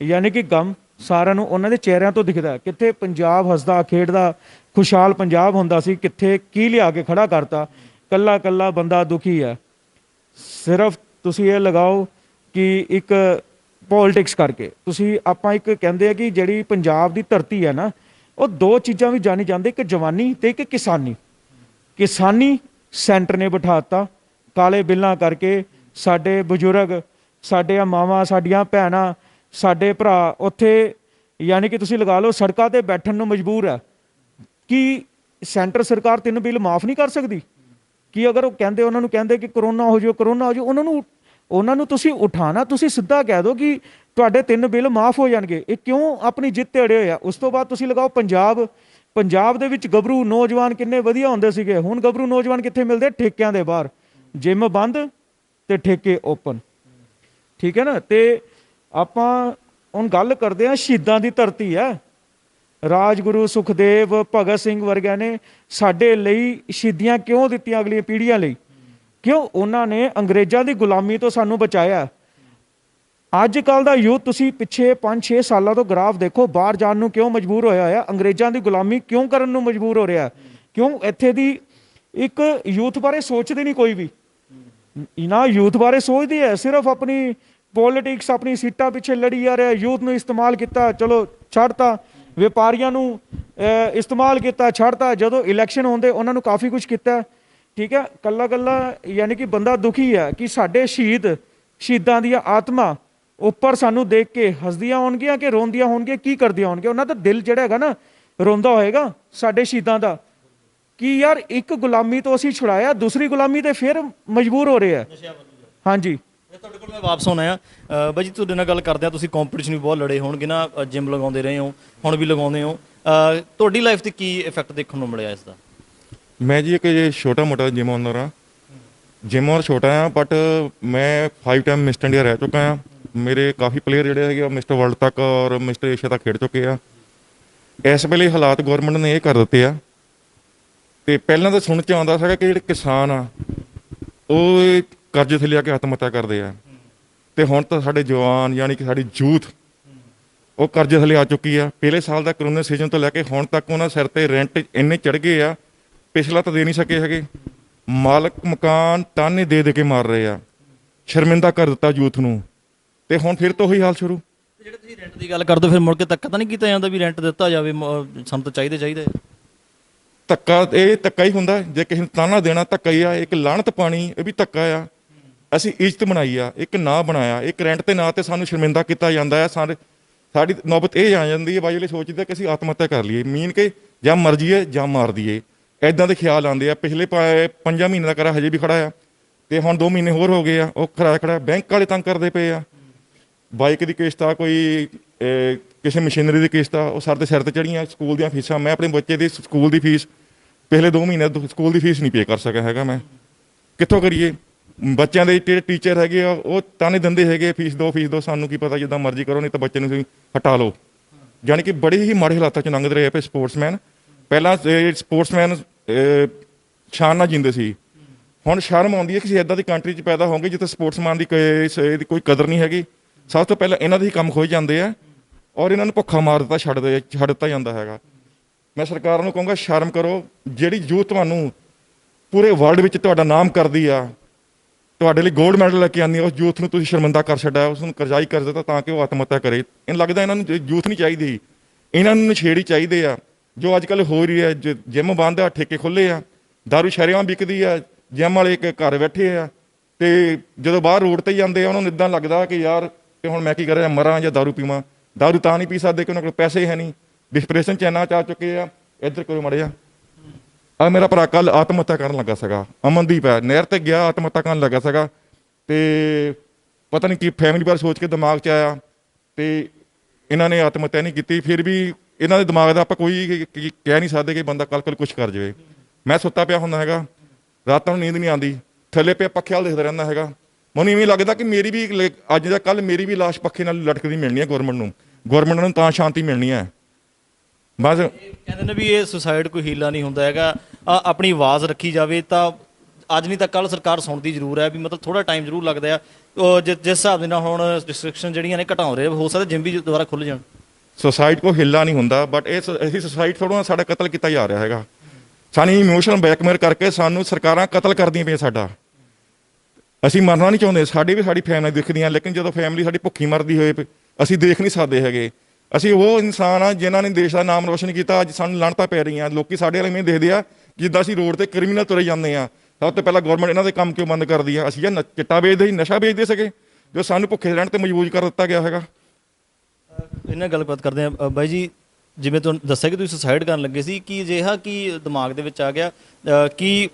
ਯਾਨੀ ਕਿ ਗਮ ਸਾਰਿਆਂ ਨੂੰ ਉਹਨਾਂ ਦੇ ਚਿਹਰਿਆਂ ਤੋਂ ਦਿਖਦਾ। ਕਿੱਥੇ ਪੰਜਾਬ ਹੱਸਦਾ ਖੇਡਦਾ ਖੁਸ਼ਹਾਲ ਪੰਜਾਬ ਹੁੰਦਾ ਸੀ, ਕਿੱਥੇ ਕੀ ਲਿਆ ਕੇ ਖੜਾ ਕਰਤਾ। ਕੱਲਾ ਬੰਦਾ ਦੁਖੀ ਹੈ। ਸਿਰਫ ਤੁਸੀਂ ਇਹ ਲਗਾਓ ਕਿ ਇੱਕ ਪੋਲਿਟਿਕਸ ਕਰਕੇ ਤੁਸੀਂ ਆਪਾਂ ਇੱਕ ਕਹਿੰਦੇ ਆ ਕਿ ਜਿਹੜੀ ਪੰਜਾਬ ਦੀ ਧਰਤੀ ਹੈ ਨਾ, ਉਹ 2 ਚੀਜ਼ਾਂ ਵੀ ਜਾਣੀ ਜਾਂਦੇ, ਇੱਕ ਜਵਾਨੀ ਤੇ ਇੱਕ ਕਿਸਾਨੀ ਸੈਂਟਰ ਨੇ ਬਿਠਾਤਾ। ਕਾਲੇ ਬਿੱਲਾਂ ਕਰਕੇ ਸਾਡੇ ਬਜ਼ੁਰਗ, ਸਾਡੇ ਮਾਵਾਂ, ਸਾਡੀਆਂ ਭੈਣਾਂ, ਸਾਡੇ ਭਰਾ ਉੱਥੇ ਯਾਨੀ ਕਿ ਤੁਸੀਂ ਲਗਾ ਲਓ ਸੜਕਾਂ ਤੇ ਬੈਠਣ ਨੂੰ ਮਜਬੂਰ ਹੈ। ਕਿ ਸੈਂਟਰ ਸਰਕਾਰ 3 ਬਿੱਲ ਮਾਫ ਨਹੀਂ ਕਰ ਸਕਦੀ? ਕਿ ਅਗਰ ਉਹ ਕਹਿੰਦੇ, ਉਹਨਾਂ ਨੂੰ ਕਹਿੰਦੇ ਕਿ ਕਰੋਨਾ ਹੋ ਜਾਓ, ਉਹਨਾਂ ਨੂੰ ਤੁਸੀਂ ਉਠਾਣਾ, ਤੁਸੀਂ ਸਿੱਧਾ ਕਹਿ ਦਿਓ ਕਿ ਤੁਹਾਡੇ 3 ਬਿੱਲ ਮਾਫ ਹੋ ਜਾਣਗੇ। ਇਹ ਕਿਉਂ ਆਪਣੀ ਜਿੱਤ ਤੇ ਅੜੇ ਹੋਏ ਆ? ਉਸ ਤੋਂ ਬਾਅਦ ਤੁਸੀਂ ਲਗਾਓ ਪੰਜਾਬ ਦੇ ਵਿੱਚ ਗੱਭਰੂ ਨੌਜਵਾਨ ਕਿੰਨੇ ਵਧੀਆ ਹੁੰਦੇ ਸੀਗੇ। ਹੁਣ ਗੱਭਰੂ ਨੌਜਵਾਨ ਕਿੱਥੇ ਮਿਲਦੇ? ਠੇਕਿਆਂ ਦੇ ਬਾਹਰ, ਜਿਮ ਬੰਦ ਤੇ ਠੇਕੇ ਓਪਨ। ਠੀਕ ਹੈ ਨਾ। ਤੇ ਆਪਾਂ ਹੁਣ ਗੱਲ ਕਰਦੇ ਹਾਂ, ਸ਼ਹੀਦਾਂ ਦੀ ਧਰਤੀ ਹੈ। ਰਾਜਗੁਰੂ ਸੁਖਦੇਵ, ਭਗਤ ਸਿੰਘ ਵਰਗਿਆਂ ਨੇ ਸਾਡੇ ਲਈ ਸ਼ਹੀਦੀਆਂ ਕਿਉਂ ਦਿੱਤੀਆਂ? ਅਗਲੀਆਂ ਪੀੜ੍ਹੀਆਂ ਲਈ ਕਿਉਂ? ਉਹਨਾਂ ਨੇ ਅੰਗਰੇਜ਼ਾਂ ਦੀ ਗੁਲਾਮੀ ਤੋਂ ਸਾਨੂੰ ਬਚਾਇਆ। ਅੱਜ ਕੱਲ੍ਹ ਦਾ ਯੂਥ ਤੁਸੀਂ ਪਿੱਛੇ 5-6 ਸਾਲਾਂ ਤੋਂ ਗ੍ਰਾਫ ਦੇਖੋ, ਬਾਹਰ ਜਾਣ ਨੂੰ ਕਿਉਂ ਮਜਬੂਰ ਹੋਇਆ ਹੋਇਆ? ਅੰਗਰੇਜ਼ਾਂ ਦੀ ਗੁਲਾਮੀ ਕਿਉਂ ਕਰਨ ਨੂੰ ਮਜਬੂਰ ਹੋ ਰਿਹਾ? ਕਿਉਂ? ਇੱਥੇ ਦੀ ਇੱਕ ਯੂਥ ਬਾਰੇ ਸੋਚਦੇ ਨਹੀਂ ਕੋਈ ਵੀ ਨਾ। ਯੂਥ ਬਾਰੇ ਸੋਚਦੇ ਹੈ, ਸਿਰਫ ਆਪਣੀ ਪੋਲਿਟਿਕਸ ਆਪਣੀ ਸੀਟਾਂ ਪਿੱਛੇ ਲੜੀ ਜਾ ਰਿਹਾ, ਯੂਥ ਨੂੰ ਇਸਤੇਮਾਲ ਕੀਤਾ, ਚਲੋ ਛੱਡਤਾ, ਵਪਾਰੀਆਂ ਨੂੰ ਇਸਤੇਮਾਲ ਕੀਤਾ, ਛੱਡਤਾ। ਜਦੋਂ ਇਲੈਕਸ਼ਨ ਹੁੰਦੇ ਉਹਨਾਂ ਨੂੰ ਕਾਫੀ ਕੁਝ ਕੀਤਾ, ਠੀਕ ਹੈ। ਕੱਲਾ ਕੱਲਾ ਯਾਨੀ ਕਿ ਬੰਦਾ ਦੁਖੀ ਹੈ ਕਿ ਸਾਡੇ ਸ਼ਹੀਦਾਂ ਦੀਆਂ ਆਤਮਾ ਉੱਪਰ ਸਾਨੂੰ ਦੇਖ ਕੇ ਹੱਸਦੀਆਂ ਹੋਣਗੀਆਂ ਕਿ ਰੋਂਦੀਆਂ ਹੋਣਗੀਆਂ, ਕੀ ਕਰਦੀਆਂ ਹੋਣਗੀਆਂ। ਉਹਨਾਂ ਦਾ ਦਿਲ ਜਿਹੜਾ ਹੈਗਾ ਨਾ ਰੋਂਦਾ ਹੋਏਗਾ ਸਾਡੇ ਸ਼ਹੀਦਾਂ ਦਾ, ਕਿ ਯਾਰ ਇੱਕ ਗੁਲਾਮੀ ਤੋਂ ਅਸੀਂ ਛੁਡਾਇਆ, ਦੂਸਰੀ ਗੁਲਾਮੀ ਤੇ ਫਿਰ ਮਜਬੂਰ ਹੋ ਰਹੇ ਆ। ਹਾਂਜੀ, ਤੁਹਾਡੇ ਕੋਲ ਮੈਂ ਵਾਪਸ ਆਉਣਾ ਆ ਬਾਈ ਜੀ, ਤੁਹਾਡੇ ਨਾਲ ਗੱਲ ਕਰਦੇ ਆ। ਤੁਸੀਂ ਕੰਪੀਟੀਸ਼ਨ ਵੀ ਬਹੁਤ ਲੜੇ ਹੋਣਗੇ ਨਾ, ਜਿਮ ਲਗਾਉਂਦੇ ਰਹੇ ਹੋ, ਹੁਣ ਵੀ ਲਗਾਉਂਦੇ ਹੋ। ਤੁਹਾਡੀ ਲਾਈਫ ਤੇ ਕੀ ਇਫੈਕਟ ਦੇਖਣ ਨੂੰ ਮਿਲਿਆ ਇਸ ਦਾ? ਮੈਂ ਜੀ ਇੱਕ ਛੋਟਾ ਮੋਟਾ ਜਿਮ ਓਨਰ ਆ, ਜਿਮ ਓਨਰ ਛੋਟਾ ਆ, ਬਟ ਮੈਂ 5 ਟਾਈਮ ਮਿਸਟਰ ਇੰਡੀਆ ਰਹਿ ਚੁੱਕਾ ਆ। ਮੇਰੇ ਕਾਫੀ ਪਲੇਅਰ ਜਿਹੜੇ ਹੈਗੇ ਆ ਮਿਸਟਰ ਵਰਲਡ ਤੱਕ ਔਰ ਮਿਸਟਰ ਏਸ਼ੀਆ ਤੱਕ ਖੇਡ ਚੁੱਕੇ ਆ। ਇਸ ਵੇਲੇ ਹਾਲਾਤ ਗੌਰਮੈਂਟ ਨੇ ਇਹ ਕਰ ਦਿੱਤੇ ਆ, ਤੇ ਪਹਿਲਾਂ ਤਾਂ ਸੁਣ 'ਚ ਆਉਂਦਾ ਸੀਗਾ ਕਿ ਜਿਹੜੇ ਕਿਸਾਨ ਆ ਉਹ ਕਰਜ਼ੇ ਥੱਲੇ ਆ ਕੇ ਆਤਮ ਹੱਤਿਆ ਕਰਦੇ ਆ, ਤੇ ਹੁਣ ਤਾਂ ਸਾਡੇ ਜਵਾਨ ਯਾਨੀ ਕਿ ਸਾਡੀ ਯੂਥ ਉਹ ਕਰਜ਼ੇ ਥੱਲੇ ਆ ਚੁੱਕੀ ਆ। ਪਹਿਲੇ ਸਾਲ ਦਾ ਕਰੋਨਾ ਸੀਜ਼ਨ ਤੋਂ ਲੈ ਕੇ ਹੁਣ ਤੱਕ ਉਹਨਾਂ ਸਿਰ ਤੇ ਰੈਂਟ ਇੰਨੇ ਚੜ ਗਏ ਆ, ਪਿਛਲਾ ਤਾਂ ਦੇ ਨਹੀਂ ਸਕੇ ਹੈਗੇ। ਮਾਲਕ ਮਕਾਨ ਤਾਨੇ ਦੇ ਕੇ ਮਾਰ ਰਹੇ ਆ, ਸ਼ਰਮਿੰਦਾ ਕਰ ਦਿੱਤਾ ਯੂਥ ਨੂੰ, ਤੇ ਹੁਣ ਫਿਰ ਤੋਂ ਉਹੀ ਹਾਲ ਸ਼ੁਰੂ। ਜਿਹੜੇ ਤੁਸੀਂ ਰੈਂਟ ਦੀ ਗੱਲ ਕਰਦੇ ਹੋ, ਫਿਰ ਮੁੜ ਕੇ ਧੱਕਾ ਤਾਂ ਨਹੀਂ ਕੀਤਾ ਜਾਂਦਾ ਵੀ ਰੈਂਟ ਦਿੱਤਾ ਜਾਵੇ? ਸਾਨੂੰ ਤਾਂ ਚਾਹੀਦਾ ਧੱਕਾ, ਇਹ ਧੱਕਾ ਹੀ ਹੁੰਦਾ ਜੇ ਕਿਸੇ ਨੂੰ ਤਾਨਾ ਦੇਣਾ ਧੱਕਾ ਹੀ ਆ। ਇੱਕ ਲਾਹਨਤ ਪਾਣੀ ਇਹ ਵੀ ਧੱਕਾ ਆ। ਅਸੀਂ ਇੱਜ਼ਤ ਬਣਾਈ ਆ, ਇੱਕ ਨਾਂ ਬਣਾਇਆ, ਇੱਕ ਰੈਂਟ ਦੇ ਨਾਂ ਤੇ ਸਾਨੂੰ ਸ਼ਰਮਿੰਦਾ ਕੀਤਾ ਜਾਂਦਾ ਆ। ਸਾਡੀ ਨੌਬਤ ਇਹ ਆ ਜਾਂਦੀ ਹੈ, ਬਾਈ ਵਾਲੇ ਸੋਚਦੇ ਕਿ ਅਸੀਂ ਆਤਮ ਹੱਤਿਆ ਕਰ ਲਈਏ, ਮੀਨ ਕਿ ਜਾਂ ਮਰ ਜਾਈਏ ਜਾਂ ਮਾਰ ਦਈਏ, ਇੱਦਾਂ ਦੇ ਖਿਆਲ ਆਉਂਦੇ ਆ। ਪਿਛਲੇ 5 ਮਹੀਨੇ ਦਾ ਕਰਾ ਹਜੇ ਵੀ ਖੜਾ ਆ, ਤੇ ਹੁਣ 2 ਮਹੀਨੇ ਹੋਰ ਹੋ ਗਏ ਆ, ਉਹ ਖੜਾ। ਬੈਂਕ ਵਾਲੇ ਤੰਗ ਕਰਦੇ ਪਏ ਆ, ਬਾਈਕ ਦੀ ਕਿਸ਼ਤ ਆ, ਕੋਈ ਕਿਸੇ ਮਸ਼ੀਨਰੀ ਦੀ ਕਿਸ਼ਤ ਆ, ਉਹ ਸਿਰ ਤੇ ਚੜੀਆਂ। ਸਕੂਲ ਦੀਆਂ ਫੀਸਾਂ, ਮੈਂ ਆਪਣੇ ਬੱਚੇ ਦੀ ਸਕੂਲ ਦੀ ਫੀਸ ਪਿਛਲੇ 2 ਮਹੀਨੇ ਸਕੂਲ ਦੀ ਫੀਸ ਨਹੀਂ ਪੇ ਕਰ ਸਕਿਆ ਹੈਗਾ। ਮੈਂ ਕਿੱਥੋਂ ਕਰੀਏ? ਬੱਚਿਆਂ ਦੇ ਜਿਹੜੇ ਟੀਚਰ ਹੈਗੇ ਆ ਉਹ ਤਾਨੇ ਦਿੰਦੇ ਹੈਗੇ, ਫੀਸ ਦਿਓ। ਸਾਨੂੰ ਕੀ ਪਤਾ, ਜਿੱਦਾਂ ਮਰਜ਼ੀ ਕਰੋ, ਨਹੀਂ ਤਾਂ ਬੱਚੇ ਨੂੰ ਤੁਸੀਂ ਹਟਾ ਲਓ। ਜਾਣੀ ਕਿ ਬੜੇ ਹੀ ਮਾੜੇ ਹਾਲਾਤਾਂ 'ਚ ਲੰਘਦੇ ਰਹੇ ਪਏ ਸਪੋਰਟਸਮੈਨ। ਪਹਿਲਾਂ ਸਪੋਰਟਸਮੈਨ ਸ਼ਾਨ ਨਾਲ ਜਿੰਦੇ ਸੀ, ਹੁਣ ਸ਼ਰਮ ਆਉਂਦੀ ਹੈ ਕਿ ਇੱਦਾਂ ਦੀ ਕੰਟਰੀ 'ਚ ਪੈਦਾ ਹੋਵਾਂਗੇ ਜਿੱਥੇ ਸਪੋਰਟਸਮੈਨ ਦੀ ਕੋਈ ਕਦਰ ਨਹੀਂ ਹੈਗੀ। ਸਭ ਤੋਂ ਪਹਿਲਾਂ ਇਹਨਾਂ ਦੇ ਹੀ ਕੰਮ ਖੋਏ ਜਾਂਦੇ ਆ, ਔਰ ਇਹਨਾਂ ਨੂੰ ਭੁੱਖਾ ਮਾਰ ਦਿੱਤਾ, ਛੱਡ ਦਿੱਤਾ ਜਾਂਦਾ ਹੈਗਾ। ਮੈਂ ਸਰਕਾਰ ਨੂੰ ਕਹੂੰਗਾ ਸ਼ਰਮ ਕਰੋ। ਜਿਹੜੀ ਯੂਥ ਤੁਹਾਨੂੰ ਪੂਰੇ ਵਰਲਡ ਵਿੱਚ ਤੁਹਾਡਾ ਨਾਮ ਕਰਦੀ ਆ, ਤੁਹਾਡੇ ਲਈ ਗੋਲਡ ਮੈਡਲ ਲੈ ਕੇ ਆਉਂਦੀ ਆ, ਉਸ ਯੂਥ ਨੂੰ ਤੁਸੀਂ ਸ਼ਰਮਿੰਦਾ ਕਰ ਛੱਡਿਆ, ਉਸ ਨੂੰ ਕਰਜ਼ਾਈ ਕਰ ਦਿੱਤਾ ਤਾਂ ਕਿ ਉਹ ਆਤਮ ਹੱਤਿਆ ਕਰੇ। ਇਹਨੂੰ ਲੱਗਦਾ ਇਹਨਾਂ ਨੂੰ ਯੂਥ ਨਹੀਂ ਚਾਹੀਦੀ, ਇਹਨਾਂ ਨੂੰ ਨਸ਼ੇੜੀ ਚਾਹੀਦੇ ਆ। ਜੋ ਅੱਜ ਕੱਲ੍ਹ ਹੋ ਰਹੀ ਹੈ, ਜਿਮ ਬੰਦ ਆ, ਠੇਕੇ ਖੁੱਲ੍ਹੇ ਆ, ਦਾਰੂ ਸ਼ਰੇਆਮ ਵਿਕਦੀ ਆ, ਜਿਮ ਵਾਲੇ ਇੱਕ ਘਰ ਬੈਠੇ ਆ, ਤੇ ਜਦੋਂ ਬਾਹਰ ਰੋਡ 'ਤੇ ਜਾਂਦੇ ਆ ਉਹਨਾਂ ਨੂੰ ਇੱਦਾਂ ਲੱਗਦਾ ਕਿ ਯਾਰ ਕਿ ਹੁਣ ਮੈਂ ਕੀ ਕਰਾਂ, ਮਰਾਂ ਜਾਂ ਦਾਰੂ ਪੀਵਾਂ। ਦਾਰੂ ਤਾਂ ਨਹੀਂ ਪੀ ਸਕਦੇ ਕਿ ਉਹਨਾਂ ਕੋਲ ਪੈਸੇ ਹੈ ਨਹੀਂ, ਡਿਸਪਰੈਸ਼ਨ 'ਚ ਇੰਨਾ ਚਾ ਚੁੱਕੇ ਆ। ਇੱਧਰ ਕੋਈ ਮੜਿਆ ਆ, ਮੇਰਾ ਭਰਾ ਕੱਲ ਆਤਮ ਹੱਤਿਆ ਕਰਨ ਲੱਗਾ ਸੀਗਾ, ਅਮਨਦੀਪ ਹੈ, ਨਹਿਰ ਤੇ ਗਿਆ ਆਤਮ ਹੱਤਿਆ ਕਰਨ ਲੱਗਾ ਸੀਗਾ, ਤੇ ਪਤਾ ਨਹੀਂ ਕੀ ਫੈਮਿਲੀ ਬਾਰੇ ਸੋਚ ਕੇ ਦਿਮਾਗ 'ਚ ਆਇਆ, ਤੇ ਇਹਨਾਂ ਨੇ ਆਤਮ ਹੱਤਿਆ ਨਹੀਂ ਕੀਤੀ। ਫਿਰ ਵੀ ਇਹਨਾਂ ਦੇ ਦਿਮਾਗ ਦਾ ਆਪਾਂ ਕੋਈ ਕਹਿ ਨਹੀਂ ਸਕਦੇ ਕਿ ਬੰਦਾ ਕੱਲ ਕੁਛ ਕਰ ਜਾਵੇ। ਮੈਂ ਸੁੱਤਾ ਪਿਆ ਹੁੰਦਾ ਹੈਗਾ, ਰਾਤਾਂ ਨੂੰ ਨੀਂਦ ਨਹੀਂ ਆਉਂਦੀ, ਥੱਲੇ ਪਿਆ ਪੱਖੇ ਵੱਲ ਦੇਖਦਾ ਰਹਿੰਦਾ ਹੈਗਾ। ਮੈਨੂੰ ਇਵੇਂ ਲੱਗਦਾ ਕਿ ਮੇਰੀ ਵੀ ਅੱਜ ਦਾ ਕੱਲ ਮੇਰੀ ਵੀ ਲਾਸ਼ ਪੱਖੇ ਨਾਲ ਲਟਕਦੀ ਮਿਲਣੀ ਹੈ ਗੌਰਮੈਂਟ ਨੂੰ ਤਾਂ ਸ਼ਾਂਤੀ ਮਿਲਣੀ ਹੈ। ਬਸ ਕਹਿੰਦੇ ਨੇ ਵੀ ਇਹ ਸੁਸਾਈਡ ਕੋਈ ਹੀਲਾ ਨਹੀਂ ਹੁੰਦਾ ਹੈਗਾ, ਆਪਣੀ ਆਵਾਜ਼ ਰੱਖੀ ਜਾਵੇ ਤਾਂ ਅੱਜ ਨਹੀਂ ਤਾਂ ਕੱਲ ਸਰਕਾਰ ਸੁਣਦੀ ਜ਼ਰੂਰ ਹੈ। ਵੀ ਮਤਲਬ ਥੋੜਾ ਟਾਈਮ ਜ਼ਰੂਰ ਲੱਗਦਾ ਆ। ਜਿਸ ਹਿਸਾਬ ਦੇ ਨਾਲ ਹੁਣ ਰਿਸਟ੍ਰਿਕਸ਼ਨ ਜਿਹੜੀਆਂ ਨੇ ਘਟਾਉ ਰਹੇ, ਹੋ ਸਕਦਾ ਜਿਮ ਵੀ ਦੁਬਾਰਾ ਖੁੱਲ੍ਹ ਜਾਣ। ਸੁਸਾਈਡ ਕੋਈ ਹਿੱਲਾ ਨਹੀਂ ਹੁੰਦਾ, ਬਟ ਇਹ ਸੁਸਾਈਡ ਥੋੜ੍ਹਾ ਸਾਡਾ ਕਤਲ ਕੀਤਾ ਜਾ ਰਿਹਾ ਹੈਗਾ। ਸਾਨੂੰ ਇਮੋਸ਼ਨਲ ਬੈਕਮੇਲ ਕਰਕੇ ਸਾਨੂੰ ਸਰਕਾਰਾਂ ਕਤਲ ਕਰਦੀਆਂ ਪਈਆਂ ਸਾਡਾ। ਅਸੀਂ ਮਰਨਾ ਨਹੀਂ ਚਾਹੁੰਦੇ, ਸਾਡੀ ਫੈਮਿਲੀ ਦਿਖਦੀਆਂ, ਲੇਕਿਨ ਜਦੋਂ ਫੈਮਿਲੀ ਸਾਡੀ ਭੁੱਖੀ ਮਰਦੀ ਹੋਏ ਅਸੀਂ ਦੇਖ ਨਹੀਂ ਸਕਦੇ ਹੈਗੇ। ਅਸੀਂ ਉਹ ਇਨਸਾਨ ਆ ਜਿਨ੍ਹਾਂ ਨੇ ਦੇਸ਼ ਦਾ ਨਾਮ ਰੋਸ਼ਨ ਕੀਤਾ, ਅੱਜ ਸਾਨੂੰ ਲਾਹਨਤਾਂ ਪੈ ਰਹੀਆਂ। ਲੋਕੀ ਸਾਡੇ ਵਾਲੇ ਇਵੇਂ ਦੇਖਦੇ ਆ ਜਿੱਦਾਂ ਅਸੀਂ ਰੋਡ ਤੇ ਕ੍ਰਿਮੀਨਲ ਤੁਰੇ ਜਾਂਦੇ ਆ। ਸਭ ਤੋਂ ਪਹਿਲਾਂ ਗੌਰਮੈਂਟ ਇਹਨਾਂ ਦੇ ਕੰਮ ਕਿਉਂ ਬੰਦ ਕਰਦੀ ਆ? ਅਸੀਂ ਜਾਂ ਚਿੱਟਾ ਵੇਚਦੇ ਸੀ, ਨਸ਼ਾ ਵੇਚਦੇ ਸੀਗੇ, ਜੋ ਸਾਨੂੰ ਭੁੱਖੇ ਰਹਿਣ ਤੇ ਮਜਬੂਰ ਕਰ ਦਿੱਤਾ ਗਿਆ ਹੈਗਾ। ਇਹਨਾਂ ਗੱਲਬਾਤ ਕਰਦੇ ਆ ਬਾਈ ਜੀ, ਜਿਵੇਂ ਤੁਹਾਨੂੰ ਦੱਸਿਆ ਕਿ ਤੁਸੀਂ ਸੁਸਾਈਡ ਕਰਨ ਲੱਗੇ ਸੀ, ਕੀ ਅਜਿਹਾ ਕੀ ਦਿਮਾਗ ਦੇ ਵਿੱਚ ਆ ਗਿਆ? ਕੀ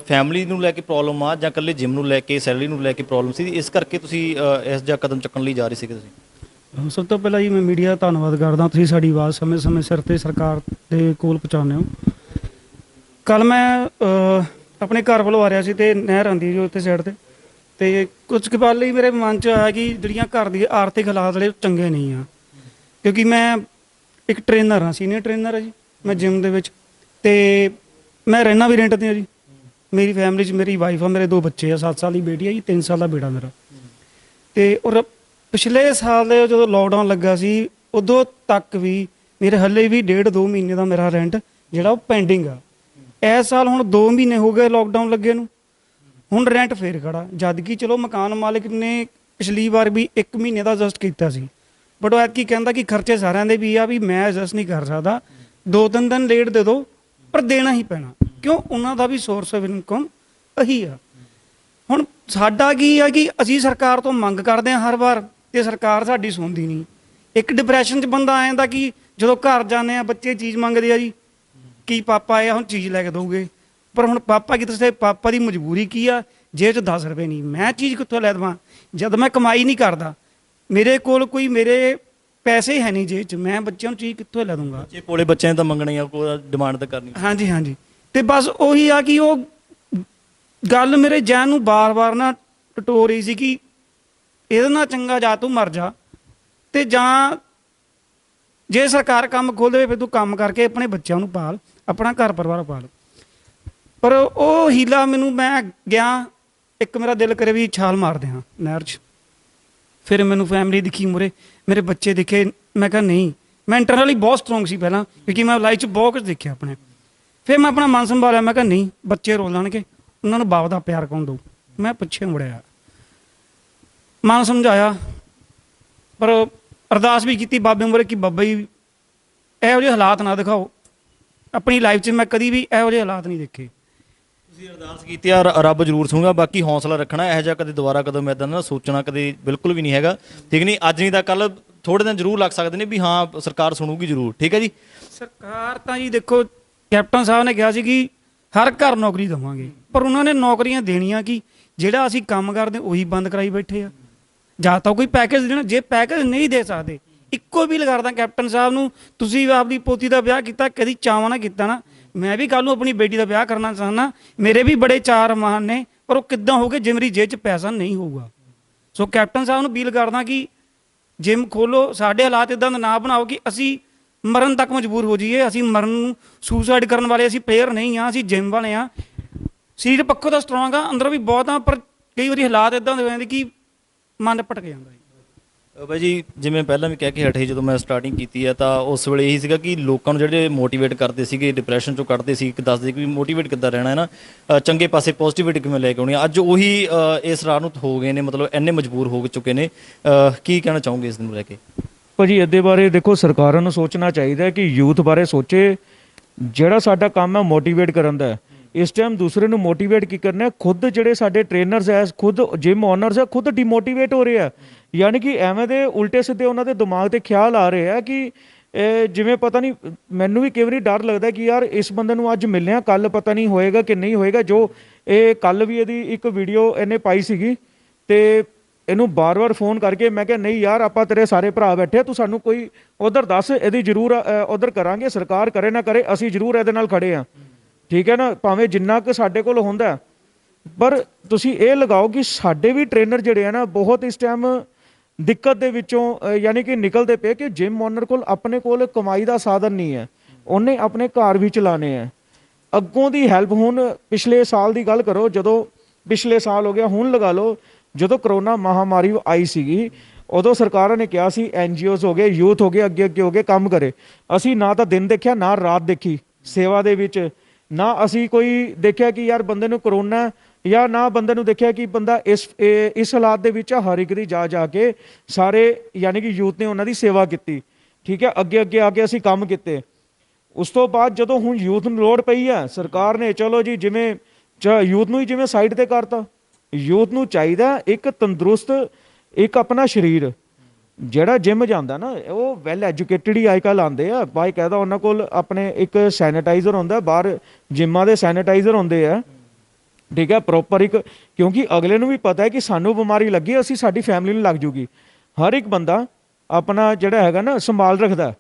ਫੈਮਿਲੀ ਨੂੰ ਲੈ ਕੇ ਪ੍ਰੋਬਲਮ ਆ ਜਾਂ ਇਕੱਲੇ ਜਿਮ ਨੂੰ ਲੈ ਕੇ, ਸੈਲਰੀ ਨੂੰ ਲੈ ਕੇ ਪ੍ਰੋਬਲਮ ਸੀ, ਇਸ ਕਰਕੇ ਤੁਸੀਂ ਇਸ ਜਿਹਾ ਕਦਮ ਚੁੱਕਣ ਲਈ ਜਾ ਰਹੇ ਸੀਗੇ ਤੁਸੀਂ? ਸਭ ਤੋਂ ਪਹਿਲਾਂ ਜੀ ਮੈਂ ਮੀਡੀਆ ਦਾ ਧੰਨਵਾਦ ਕਰਦਾ, ਤੁਸੀਂ ਸਾਡੀ ਆਵਾਜ਼ ਸਮੇਂ-ਸਮੇਂ ਸਿਰ ਤੇ ਸਰਕਾਰ ਦੇ ਕੋਲ ਪਹੁੰਚਾਉਂਦੇ ਹੋ। ਕੱਲ ਮੈਂ ਆਪਣੇ ਘਰ ਵੱਲੋਂ ਆ ਰਿਹਾ ਸੀ, ਤੇ ਨਹਿਰ ਆਉਂਦੀ ਜੋ ਉੱਥੇ ਸਾਈਡ ਤੇ ਕੁਝ ਕੁ ਪਲ ਲਈ ਮੇਰੇ ਮਨ 'ਚ ਆਇਆ ਕਿ ਜਿਹੜੀਆਂ ਘਰ ਦੀ ਆਰਥਿਕ ਹਾਲਾਤ ਜਿਹੜੇ ਚੰਗੇ ਨਹੀਂ ਆ, ਕਿਉਂਕਿ ਮੈਂ ਇੱਕ ਟ੍ਰੇਨਰ ਹਾਂ, ਸੀਨੀਅਰ ਟ੍ਰੇਨਰ ਹੈ ਜੀ ਮੈਂ ਜਿਮ ਦੇ ਵਿੱਚ, ਤੇ ਮੈਂ ਰਹਿਣਾ ਵੀ ਰੈਂਟ 'ਤੇ ਹਾਂ ਜੀ। ਮੇਰੀ ਫੈਮਿਲੀ 'ਚ ਮੇਰੀ ਵਾਈਫ ਆ, ਮੇਰੇ 2 ਬੱਚੇ ਆ, 7 ਸਾਲ ਦੀ ਬੇਟੀ ਆ ਜੀ, 3 ਸਾਲ ਦਾ ਬੇਟਾ ਮੇਰਾ। ਤੇ ਔਰ ਪਿਛਲੇ ਸਾਲ ਦੇ ਜਦੋਂ ਲੋਕਡਾਊਨ ਲੱਗਾ ਸੀ ਉਦੋਂ ਤੱਕ ਵੀ ਮੇਰੇ ਹੱਲੇ ਵੀ 1.5-2 ਮਹੀਨੇ ਦਾ ਮੇਰਾ ਰੈਂਟ ਜਿਹੜਾ ਉਹ ਪੈਂਡਿੰਗ ਆ। ਇਸ ਸਾਲ ਹੁਣ 2 ਮਹੀਨੇ ਹੋ ਗਏ ਲੋਕਡਾਊਨ ਲੱਗੇ ਨੂੰ, ਹੁਣ ਰੈਂਟ ਫੇਰ ਖੜਾ, ਜਦ ਕਿ ਚਲੋ ਮਕਾਨ ਮਾਲਕ ਨੇ ਪਿਛਲੀ ਵਾਰ ਵੀ 1 ਮਹੀਨੇ ਦਾ ਐਡਜਸਟ ਕੀਤਾ ਸੀ, ਬਟ ਉਹ ਐਤਕੀ ਕਹਿੰਦਾ ਕਿ ਖਰਚੇ ਸਾਰਿਆਂ ਦੇ ਵੀ ਆ, ਵੀ ਮੈਂ ਐਡਜਸਟ ਨਹੀਂ ਕਰ ਸਕਦਾ, 2-3 ਦਿਨ ਲੇਟ ਦੇ ਦਿਓ ਪਰ ਦੇਣਾ ਹੀ ਪੈਣਾ, ਕਿਉਂ ਉਹਨਾਂ ਦਾ ਵੀ ਸੋਰਸ ਆਫ ਇਨਕਮ ਇਹੀ ਆ। ਹੁਣ ਸਾਡਾ ਕੀ ਆ ਕਿ ਅਸੀਂ ਸਰਕਾਰ ਤੋਂ ਮੰਗ ਕਰਦੇ ਹਾਂ ਹਰ ਵਾਰ, ਤੇ ਸਰਕਾਰ ਸਾਡੀ ਸੁਣਦੀ ਨਹੀਂ। ਇੱਕ ਡਿਪਰੈਸ਼ਨ 'ਚ ਬੰਦਾ ਆ ਜਾਂਦਾ ਕਿ ਜਦੋਂ ਘਰ ਜਾਂਦੇ ਆ ਬੱਚੇ ਚੀਜ਼ ਮੰਗਦੇ ਆ ਜੀ, ਕੀ ਪਾਪਾ ਆਇਆ ਹੁਣ ਚੀਜ਼ ਲੈ ਕੇ ਦੋਗੇ, ਪਰ ਹੁਣ ਪਾਪਾ ਕੀ ਦੱਸੇ, ਪਾਪਾ ਦੀ ਮਜਬੂਰੀ ਕੀ ਆ, ਜੇਬ 'ਚ 10 ਰੁਪਏ ਨਹੀਂ, ਮੈਂ ਚੀਜ਼ ਕਿੱਥੋਂ ਲੈ ਦੇਵਾਂ ਜਦ ਮੈਂ ਕਮਾਈ ਨਹੀਂ ਕਰਦਾ, ਮੇਰੇ ਕੋਲ ਕੋਈ ਮੇਰੇ ਪੈਸੇ ਹੈ ਨਹੀਂ ਜੇਬ 'ਚ, ਮੈਂ ਬੱਚਿਆਂ ਨੂੰ ਚੀਜ਼ ਕਿੱਥੋਂ ਲੈ ਦੂੰਗਾ। ਜੇ ਕੋਲੇ ਬੱਚਿਆਂ ਨੇ ਤਾਂ ਮੰਗਣੀ ਆ, ਕੋਈ ਡਿਮਾਂਡ ਤਾਂ ਕਰਨੀ। ਹਾਂਜੀ ਹਾਂਜੀ, ਤੇ ਬਸ ਉਹੀ ਆ ਕਿ ਉਹ ਗੱਲ ਮੇਰੇ ਜਹਿਨ ਨੂੰ ਬਾਰ-ਬਾਰ ਨਾ ਟਟੋ ਰਹੀ ਸੀ ਕਿ ਇਹਦੇ ਨਾਲ ਚੰਗਾ ਜਾਂ ਤੂੰ ਮਰ ਜਾ, ਤੇ ਜਾਂ ਜੇ ਸਰਕਾਰ ਕੰਮ ਖੋਲ੍ਹ ਦੇਵੇ ਫਿਰ ਤੂੰ ਕੰਮ ਕਰਕੇ ਆਪਣੇ ਬੱਚਿਆਂ ਨੂੰ ਪਾਲ, ਆਪਣਾ ਘਰ ਪਰਿਵਾਰ ਪਾਲ। ਪਰ ਉਹ ਹੀਲਾ ਮੈਨੂੰ, ਮੈਂ ਗਿਆ, ਇੱਕ ਮੇਰਾ ਦਿਲ ਕਰੇ ਵੀ ਛਾਲ ਮਾਰਦੇ ਹਾਂ ਨਹਿਰ 'ਚ, ਫਿਰ ਮੈਨੂੰ ਫੈਮਿਲੀ ਦਿਖੀ ਮੁਰੇ, ਮੇਰੇ ਬੱਚੇ ਦਿਖੇ, ਮੈਂ ਕਿਹਾ ਨਹੀਂ, ਮੈਂ ਇੰਟਰਨਲੀ ਬਹੁਤ ਸਟਰੋਂਗ ਸੀ ਪਹਿਲਾਂ, ਕਿਉਂਕਿ ਮੈਂ ਲਾਈਫ 'ਚ ਬਹੁਤ ਕੁਝ ਦੇਖਿਆ ਆਪਣੇ। ਫਿਰ ਮੈਂ ਆਪਣਾ ਮਨ ਸੰਭਾਲਿਆ, ਮੈਂ ਕਿਹਾ ਨਹੀਂ, ਬੱਚੇ ਰੋ ਲੈਣਗੇ, ਉਹਨਾਂ ਨੂੰ ਬਾਪ ਦਾ ਪਿਆਰ ਕੌਣ ਦਊ। ਮੈਂ ਪਿੱਛੇ ਮੁੜਿਆ, ਮਨ ਸਮਝਾਇਆ, ਪਰ ਅਰਦਾਸ ਵੀ ਕੀਤੀ ਬਾਬੇ ਮੂਹਰੇ ਕਿ ਬਾਬਾ ਜੀ ਇਹੋ ਜਿਹੇ ਹਾਲਾਤ ਨਾ ਦਿਖਾਓ, ਆਪਣੀ ਲਾਈਫ 'ਚ ਮੈਂ ਕਦੀ ਵੀ ਇਹੋ ਜਿਹੇ ਹਾਲਾਤ ਨਹੀਂ ਦੇਖੇ। ਤੁਸੀਂ ਅਰਦਾਸ ਕੀਤੀ ਆ, ਰੱਬ ਜ਼ਰੂਰ ਸੁਣੂਗਾ। ਬਾਕੀ ਹੌਸਲਾ ਰੱਖਣਾ, ਇਹੋ ਜਿਹਾ ਕਦੇ ਦੁਬਾਰਾ ਕਦੋਂ ਮੈਂ ਇਦਾਂ ਨਾ ਸੋਚਣਾ ਕਦੇ ਬਿਲਕੁਲ ਵੀ ਨਹੀਂ ਹੈਗਾ, ਠੀਕ ਨਹੀਂ। ਅੱਜ ਨਹੀਂ ਤਾਂ ਕੱਲ ਥੋੜੇ ਦਿਨ ਜ਼ਰੂਰ ਲੱਗ ਸਕਦੇ ਨੇ ਵੀ ਹਾਂ ਸਰਕਾਰ ਸੁਣੂਗੀ ਜ਼ਰੂਰ, ਠੀਕ ਹੈ ਜੀ। ਸਰਕਾਰ ਤਾਂ ਜੀ ਦੇਖੋ, ਕੈਪਟਨ ਸਾਹਿਬ ਨੇ ਕਿਹਾ ਸੀ ਕਿ ਹਰ ਘਰ ਨੌਕਰੀ ਦੇਵਾਂਗੇ, ਪਰ ਉਹਨਾਂ ਨੇ ਨੌਕਰੀਆਂ ਦੇਣੀਆਂ ਕਿ ਜਿਹੜਾ ਅਸੀਂ ਕੰਮ ਕਰਦੇ ਉਹੀ ਬੰਦ ਕਰਾਈ ਬੈਠੇ ਆ। ਜਾਂ ਤਾਂ ਕੋਈ ਪੈਕੇਜ ਦੇਣਾ, ਜੇ ਪੈਕੇਜ ਨਹੀਂ ਦੇ ਸਕਦੇ, ਇੱਕੋ ਵੀ ਲਗਾਦਾ ਕੈਪਟਨ ਸਾਹਿਬ ਨੂੰ, ਤੁਸੀਂ ਆਪਦੀ ਪੋਤੀ ਦਾ ਵਿਆਹ ਕੀਤਾ, ਕਦੀ ਚਾਵਾਂ ਨਾ ਕੀਤਾ ਨਾ, ਮੈਂ ਵੀ ਕੱਲ੍ਹ ਨੂੰ ਆਪਣੀ ਬੇਟੀ ਦਾ ਵਿਆਹ ਕਰਨਾ ਚਾਹੁੰਦਾ, ਮੇਰੇ ਵੀ ਬੜੇ ਚਾਰ ਅਰਮਾਨ ਨੇ, ਪਰ ਉਹ ਕਿੱਦਾਂ ਹੋਗੇ ਜੇ ਮੇਰੀ ਜੇਬ 'ਚ ਪੈਸਾ ਨਹੀਂ ਹੋਊਗਾ। ਸੋ ਕੈਪਟਨ ਸਾਹਿਬ ਨੂੰ ਅਪੀਲ ਕਰਦਾ ਕਿ ਜਿਮ ਖੋਲੋ, ਸਾਡੇ ਹਾਲਾਤ ਇੱਦਾਂ ਦਾ ਨਾ ਬਣਾਓ ਕਿ ਅਸੀਂ ਮਰਨ ਤੱਕ ਮਜਬੂਰ ਹੋ ਜਾਈਏ। ਅਸੀਂ ਮਰਨ ਨੂੰ ਸੁਸਾਈਡ ਕਰਨ ਵਾਲੇ ਅਸੀਂ ਪਲੇਅਰ ਨਹੀਂ ਹਾਂ, ਅਸੀਂ ਜਿਮ ਵਾਲੇ ਹਾਂ। ਸਰੀਰ ਪੱਖੋਂ ਤਾਂ ਸਟਰੋਂਗ ਆ, ਅੰਦਰੋਂ ਵੀ ਬਹੁਤ ਆ, ਪਰ ਕਈ ਵਾਰੀ ਹਾਲਾਤ ਇੱਦਾਂ ਦੇ ਹੋ ਜਾਂਦੇ ਕਿ ਮਨ ਭਟਕ ਜਾਂਦਾ। ਬਾਈ ਜੀ, ਜਿਵੇਂ ਪਹਿਲਾਂ ਵੀ ਕਹਿ ਕੇ ਹਟੇ, ਜਦੋਂ ਮੈਂ ਸਟਾਰਟਿੰਗ ਕੀਤੀ ਹੈ ਤਾਂ ਉਸ ਵੇਲੇ ਇਹੀ ਸੀਗਾ ਕਿ ਲੋਕਾਂ ਨੂੰ ਜਿਹੜੇ ਮੋਟੀਵੇਟ ਕਰਦੇ ਸੀਗੇ, ਡਿਪਰੈਸ਼ਨ ਚੋਂ ਕੱਢਦੇ ਸੀ, ਕਿ ਦੱਸਦੇ ਕਿ ਮੋਟੀਵੇਟ ਕਿੱਦਾਂ ਰਹਿਣਾ ਹੈ ਨਾ, ਚੰਗੇ ਪਾਸੇ ਪੋਜ਼ਿਟਿਵਿਟੀ ਕਿਵੇਂ ਲੈ ਕੇ ਆਉਣੀ। ਅੱਜ ਉਹੀ ਇਸ ਰਾਹ ਨੂੰ ਹੋ ਗਏ ਨੇ, ਮਤਲਬ ਇੰਨੇ ਮਜਬੂਰ ਹੋ ਚੁੱਕੇ ਨੇ। ਕੀ ਕਹਿਣਾ ਚਾਹੋਗੇ ਇਸ ਨੂੰ ਲੈ ਕੇ? ਭਾਜੀ ਇਹਦੇ ਬਾਰੇ ਦੇਖੋ, ਸਰਕਾਰਾਂ ਨੂੰ ਸੋਚਣਾ ਚਾਹੀਦਾ ਹੈ ਕਿ ਯੂਥ ਬਾਰੇ ਸੋਚੇ। ਜਿਹੜਾ ਸਾਡਾ ਕੰਮ ਹੈ ਮੋਟੀਵੇਟ ਕਰਨ ਦਾ, ਇਸ ਟਾਈਮ ਦੂਸਰੇ ਨੂੰ ਮੋਟੀਵੇਟ ਕੀ ਕਰਨਾ ਹੈ। ਖੁਦ ਜਿਹੜੇ ਸਾਡੇ ਟ੍ਰੇਨਰਸ ਹੈ, ਖੁਦ ਜਿਮ ਓਨਰਸ ਹੈ, ਖੁਦ ਡੀਮੋਟੀਵੇਟ ਹੋ ਰਹੇ ਆ। ਯਾਨੀ ਕਿ ਐਵੇਂ ਦੇ ਉਲਟੇ ਸਿੱਧੇ ਉਹਨਾਂ ਦੇ ਦਿਮਾਗ ਤੇ ਖਿਆਲ ਆ ਰਹੇ ਆ ਕਿ ਜਿਵੇਂ ਪਤਾ ਨਹੀਂ, ਮੈਨੂੰ ਵੀ ਕਈ ਵਾਰੀ ਡਰ ਲੱਗਦਾ ਕਿ ਯਾਰ ਇਸ ਬੰਦੇ ਨੂੰ ਅੱਜ ਮਿਲਿਆ, ਕੱਲ ਪਤਾ ਨਹੀਂ ਹੋਏਗਾ ਕਿ ਨਹੀਂ ਹੋਏਗਾ। ਜੋ ਇਹ ਕੱਲ ਵੀ ਇਹਦੀ ਇੱਕ ਵੀਡੀਓ ਇਹਨੇ ਪਾਈ ਸੀਗੀ, ਤੇ ਇਹਨੂੰ ਬਾਰ-ਬਾਰ ਫੋਨ ਕਰਕੇ ਮੈਂ ਕਿਹਾ ਨਹੀਂ ਯਾਰ, ਆਪਾਂ ਤੇਰੇ ਸਾਰੇ ਭਰਾ ਬੈਠੇ, ਤੂੰ ਸਾਨੂੰ ਕੋਈ ਉਧਰ ਦੱਸ, ਇਹਦੀ ਜ਼ਰੂਰ ਉਧਰ ਕਰਾਂਗੇ, ਸਰਕਾਰ ਕਰੇ ਨਾ ਕਰੇ, ਅਸੀਂ ਜ਼ਰੂਰ ਇਹਦੇ ਨਾਲ ਖੜੇ ਆ, ਠੀਕ ਹੈ ਨਾ, ਭਾਵੇਂ ਜਿੰਨਾ ਕੁ ਸਾਡੇ ਕੋਲ ਹੁੰਦਾ। ਪਰ ਤੁਸੀਂ ਇਹ ਲਗਾਓ ਕਿ ਸਾਡੇ ਵੀ ਟ੍ਰੇਨਰ ਜਿਹੜੇ ਆ ਨਾ, ਬਹੁਤ ਇਸ ਟਾਈਮ ਦਿੱਕਤ ਦੇ ਵਿੱਚੋਂ ਯਾਨੀ ਕਿ ਨਿਕਲਦੇ ਪਏ ਕਿ ਜਿਮ ਓਨਰ ਕੋਲ ਆਪਣੇ ਕੋਲ ਕਮਾਈ ਦਾ ਸਾਧਨ ਨਹੀਂ ਹੈ, ਉਹਨੇ ਆਪਣੇ ਘਰ ਵੀ ਚਲਾਣੇ ਆ। ਅੱਗੋਂ ਦੀ ਹੈਲਪ, ਹੁਣ ਪਿਛਲੇ ਸਾਲ ਦੀ ਗੱਲ ਕਰੋ, ਜਦੋਂ ਪਿਛਲੇ ਸਾਲ ਹੋ ਗਿਆ, ਹੁਣ ਲਗਾ ਲਓ ਜਦੋਂ ਕਰੋਨਾ ਮਹਾਮਾਰੀ ਆਈ ਸੀਗੀ, ਉਦੋਂ ਸਰਕਾਰਾਂ ਨੇ ਕਿਹਾ ਸੀ NGOs ਹੋ ਗਏ, ਯੂਥ ਹੋ ਗਏ, ਅੱਗੇ ਅੱਗੇ ਹੋ ਗਏ, ਕੰਮ ਕਰੇ। ਅਸੀਂ ਨਾ ਤਾਂ ਦਿਨ ਦੇਖਿਆ ਨਾ ਰਾਤ ਦੇਖੀ ਸੇਵਾ ਦੇ ਵਿੱਚ, ਨਾ ਅਸੀਂ ਕੋਈ ਦੇਖਿਆ ਕਿ ਯਾਰ ਬੰਦੇ ਨੂੰ ਕਰੋਨਾ, ਜਾਂ ਨਾ ਬੰਦੇ ਨੂੰ ਦੇਖਿਆ ਕਿ ਬੰਦਾ ਇਸ ਹਾਲਾਤ ਦੇ ਵਿੱਚ ਹਰ ਇੱਕ ਦੀ ਜਾ ਕੇ ਸਾਰੇ ਯਾਨੀ ਕਿ ਯੂਥ ਨੇ ਉਹਨਾਂ ਦੀ ਸੇਵਾ ਕੀਤੀ, ਠੀਕ ਹੈ। ਅੱਗੇ ਅੱਗੇ ਆ ਕੇ ਅਸੀਂ ਕੰਮ ਕੀਤੇ। ਉਸ ਤੋਂ ਬਾਅਦ ਜਦੋਂ ਹੁਣ ਯੂਥ ਨੂੰ ਲੋੜ ਪਈ ਹੈ, ਸਰਕਾਰ ਨੇ ਚਲੋ ਜੀ ਜਿਵੇਂ ਯੂਥ ਨੂੰ ਹੀ ਜਿਵੇਂ ਸਾਈਡ ਤੇ ਕਰਤਾ। ਯੂਥ ਨੂੰ ਚਾਹੀਦਾ ਇੱਕ ਤੰਦਰੁਸਤ, ਇੱਕ ਆਪਣਾ ਸਰੀਰ। ਜਿਹੜਾ ਜਿਮ ਜਾਂਦਾ ਨਾ, ਉਹ ਵੈਲ ਐਜੂਕੇਟਡ ਹੀ ਅੱਜ ਕੱਲ੍ਹ ਆਉਂਦੇ ਆ, ਬਾਈ ਕਹਿਦਾ ਉਹਨਾਂ ਕੋਲ ਆਪਣੇ ਇੱਕ ਸੈਨੀਟਾਈਜ਼ਰ ਹੁੰਦਾ, ਬਾਹਰ ਜਿੰਮਾਂ ਦੇ ਸੈਨੀਟਾਈਜ਼ਰ ਹੁੰਦੇ ਆ, ਠੀਕ ਹੈ, ਪ੍ਰੋਪਰ ਇੱਕ, ਕਿਉਂਕਿ ਅਗਲੇ ਨੂੰ ਵੀ ਪਤਾ ਹੈ ਕਿ ਸਾਨੂੰ ਬਿਮਾਰੀ ਲੱਗੀ, ਅਸੀਂ ਸਾਡੀ ਫੈਮਿਲੀ ਨੂੰ ਲੱਗ ਜੂਗੀ। ਹਰ ਇੱਕ ਬੰਦਾ ਆਪਣਾ ਜਿਹੜਾ ਹੈਗਾ ਨਾ ਸੰਭਾਲ ਰੱਖਦਾ।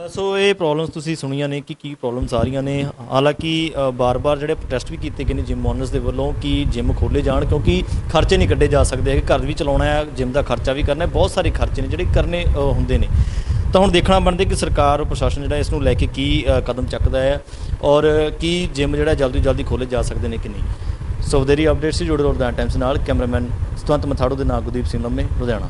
ਸੋ ਇਹ ਪ੍ਰੋਬਲਮਸ ਤੁਸੀਂ ਸੁਣੀਆਂ ਨੇ ਕਿ ਕੀ ਪ੍ਰੋਬਲਮਸ ਆ ਰਹੀਆਂ ਨੇ। ਹਾਲਾਂਕਿ ਬਾਰ-ਬਾਰ ਜਿਹੜੇ ਪ੍ਰੋਟੈਸਟ ਵੀ ਕੀਤੇ ਗਏ ਨੇ ਜਿਮ ਓਨਰਸ ਦੇ ਵੱਲੋਂ ਕਿ ਜਿਮ ਖੋਲ੍ਹੇ ਜਾਣ, ਕਿਉਂਕਿ ਖਰਚੇ ਨਹੀਂ ਕੱਢੇ ਜਾ ਸਕਦੇ ਹੈਗੇ, ਘਰ ਵੀ ਚਲਾਉਣਾ ਹੈ, ਜਿਮ ਦਾ ਖਰਚਾ ਵੀ ਕਰਨਾ ਹੈ, ਬਹੁਤ ਸਾਰੇ ਖਰਚੇ ਨੇ ਜਿਹੜੇ ਕਰਨੇ ਹੁੰਦੇ ਨੇ। ਤਾਂ ਹੁਣ ਦੇਖਣਾ ਬਣਦਾ ਕਿ ਸਰਕਾਰ, ਪ੍ਰਸ਼ਾਸਨ ਜਿਹੜਾ ਇਸ ਨੂੰ ਲੈ ਕੇ ਕੀ ਕਦਮ ਚੱਕਦਾ ਹੈ, ਔਰ ਕੀ ਜਿਮ ਜਿਹੜਾ ਜਲਦੀ ਤੋਂ ਜਲਦੀ ਖੋਲ੍ਹੇ ਜਾ ਸਕਦੇ ਨੇ ਕਿ ਨਹੀਂ। ਸੋ ਵਧੇਰੀ ਅਪਡੇਟਸ ਸੀ ਜੁੜੇ ਰਹੋ ਲੁਧਿਆਣਾ ਟਾਈਮਸ ਨਾਲ। ਕੈਮਰਾਮੈਨ ਸਤਵੰਤ ਮਥਾੜੋ ਦੇ ਨਾਲ ਗੁਰਦੀਪ ਸਿੰਘ ਲੰਮੇ, ਲੁਧਿਆਣਾ।